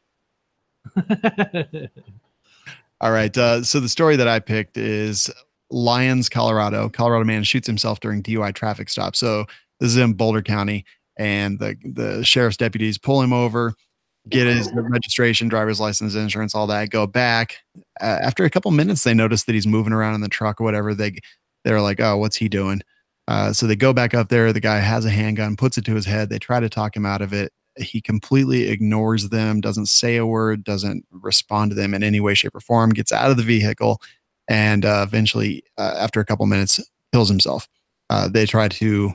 All right. So the story that I picked is Lyons, Colorado. Colorado man shoots himself during DUI traffic stop. So this is in Boulder County, and the sheriff's deputies pull him over, get his registration, driver's license, insurance, all that, go back. After a couple minutes, they notice that he's moving around in the truck or whatever. They're like, oh, what's he doing? So they go back up there. The guy has a handgun, puts it to his head. They try to talk him out of it. He completely ignores them, doesn't say a word, doesn't respond to them in any way, shape, or form, gets out of the vehicle, and eventually, after a couple minutes, kills himself. They try to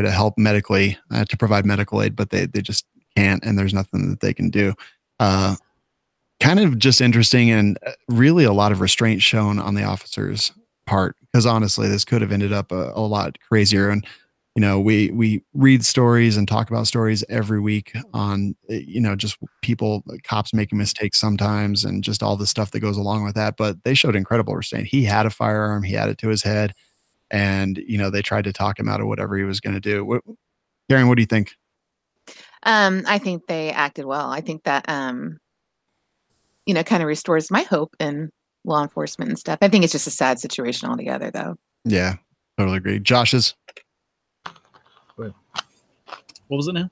help medically to provide medical aid, but they just can't, and there's nothing that they can do. Kind of just interesting, and really a lot of restraint shown on the officer's part, because honestly, this could have ended up a lot crazier. And we read stories and talk about stories every week on, just cops making mistakes sometimes and just all the stuff that goes along with that. But they showed incredible restraint. He had a firearm, he had it to his head, and, they tried to talk him out of whatever he was going to do. Karen, what do you think? I think they acted well. I think that, kind of restores my hope in law enforcement and stuff. I think it's just a sad situation altogether, though. Yeah, totally agree. Josh's? What was it now?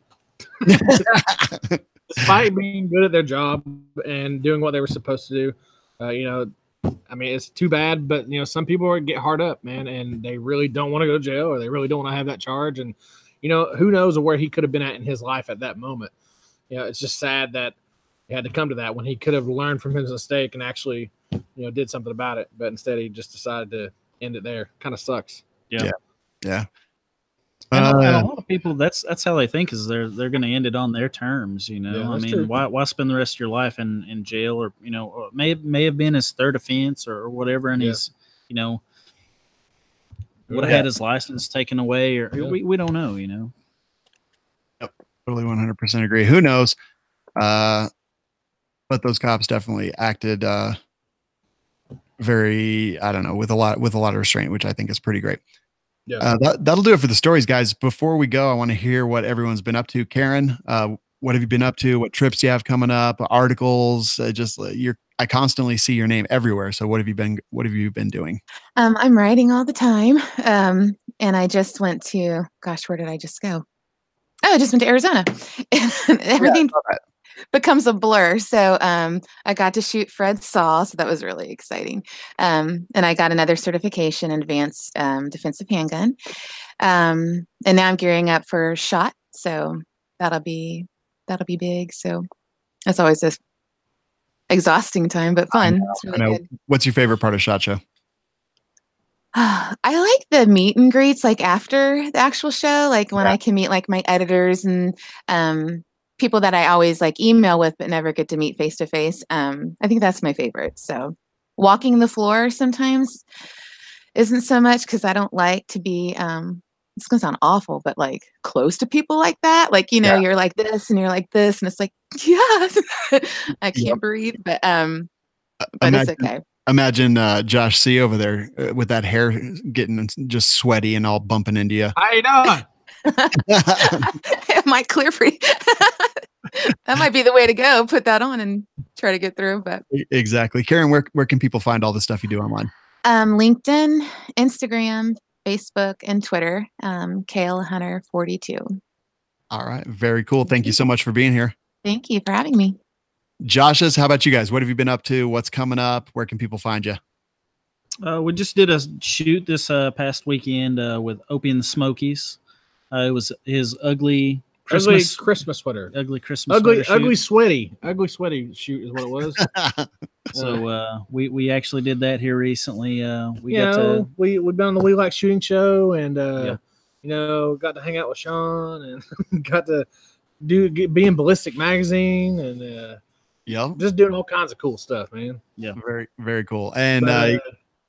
Despite being good at their job and doing what they were supposed to do, it's too bad, but some people get hard up, man, and they really don't want to go to jail, or they really don't want to have that charge. And who knows where he could have been at in his life at that moment. It's just sad that he had to come to that when he could have learned from his mistake and actually did something about it, but instead he just decided to end it there. Kind of sucks. Yeah. And a lot of people, that's how they think, is they're going to end it on their terms. Yeah, true. Why spend the rest of your life in jail, or or may have been his third offense or whatever, and he's would have had his license taken away, or we don't know, Yep, totally 100% agree. Who knows? But those cops definitely acted very, I don't know, with a lot of restraint, which I think is pretty great. Yeah. That'll do it for the stories, guys. Before we go, I want to hear what everyone's been up to. Karen, what have you been up to? What trips you have coming up? Articles? I constantly see your name everywhere. So what have you been doing? I'm writing all the time. And I just went to, gosh, where did I just go? Oh, I just went to Arizona. Everything becomes a blur. So I got to shoot Fred Saw, so that was really exciting. And I got another certification in advanced defensive handgun. And now I'm gearing up for SHOT, so that'll be big. So that's always a exhausting time, but fun. It's really good. What's your favorite part of SHOT Show? I like the meet and greets, like after the actual show, like when I can meet like my editors and people that I always like email with but never get to meet face to face. I think that's my favorite. So walking the floor sometimes isn't so much because I don't like to be it's gonna sound awful, but like close to people like that. Like, you're like this and you're like this, and it's like, I can't breathe, but it's okay. Imagine Josh C over there with that hair getting just sweaty and all bumping into you. How you doing? Am I clear for you? That might be the way to go. Put that on and try to get through. But exactly. Karen, where can people find all the stuff you do online? LinkedIn, Instagram, Facebook, and Twitter. Kale Hunter 42. All right. Very cool. Thank you so much for being here. Thank you for having me. Josh's, how about you guys? What have you been up to? What's coming up? Where can people find you? We just did a shoot this past weekend with Opie and the Smokies. It was his ugly Christmas sweater. Ugly sweaty shoot is what it was. So we actually did that here recently. We've been on the We Like Shooting show, and got to hang out with Sean and got to be in Ballistic Magazine and just doing all kinds of cool stuff, man. Yeah, very, very cool. And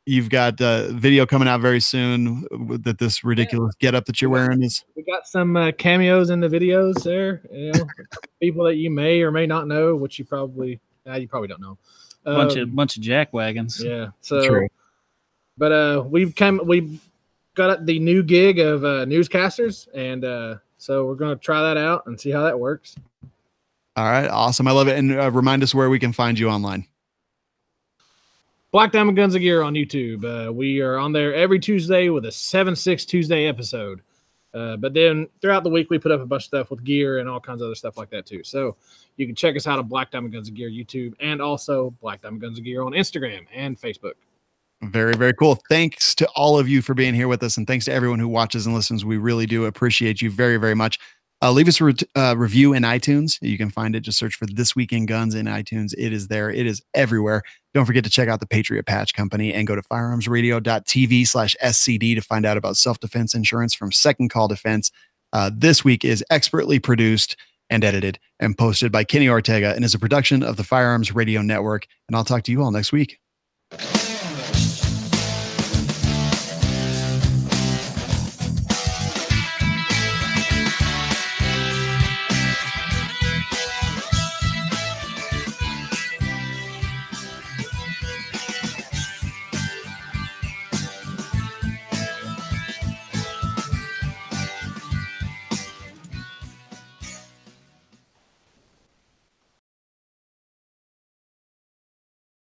you've got video coming out very soon that this ridiculous getup that you're wearing is. We got some cameos in the videos there. People that you may or may not know, which you probably don't know. Bunch of jack wagons. Yeah. So, true. But we got the new gig of newscasters, and so we're gonna try that out and see how that works. All right, awesome. I love it. And remind us where we can find you online. Black Diamond Guns and Gear on YouTube. We are on there every Tuesday with a 7/6 Tuesday episode. But then throughout the week, we put up a bunch of stuff with gear and all kinds of other stuff like that too. So you can check us out on Black Diamond Guns and Gear YouTube, and also Black Diamond Guns and Gear on Instagram and Facebook. Very, very cool. Thanks to all of you for being here with us, and thanks to everyone who watches and listens. We really do appreciate you very, very much. Leave us a review in iTunes. You can find it. Just search for This Week in Guns in iTunes. It is there. It is everywhere. Don't forget to check out the Patriot Patch Company and go to firearmsradio.tv/SCD to find out about self-defense insurance from Second Call Defense. This week is expertly produced and edited and posted by Kenny Ortega and is a production of the Firearms Radio Network. And I'll talk to you all next week.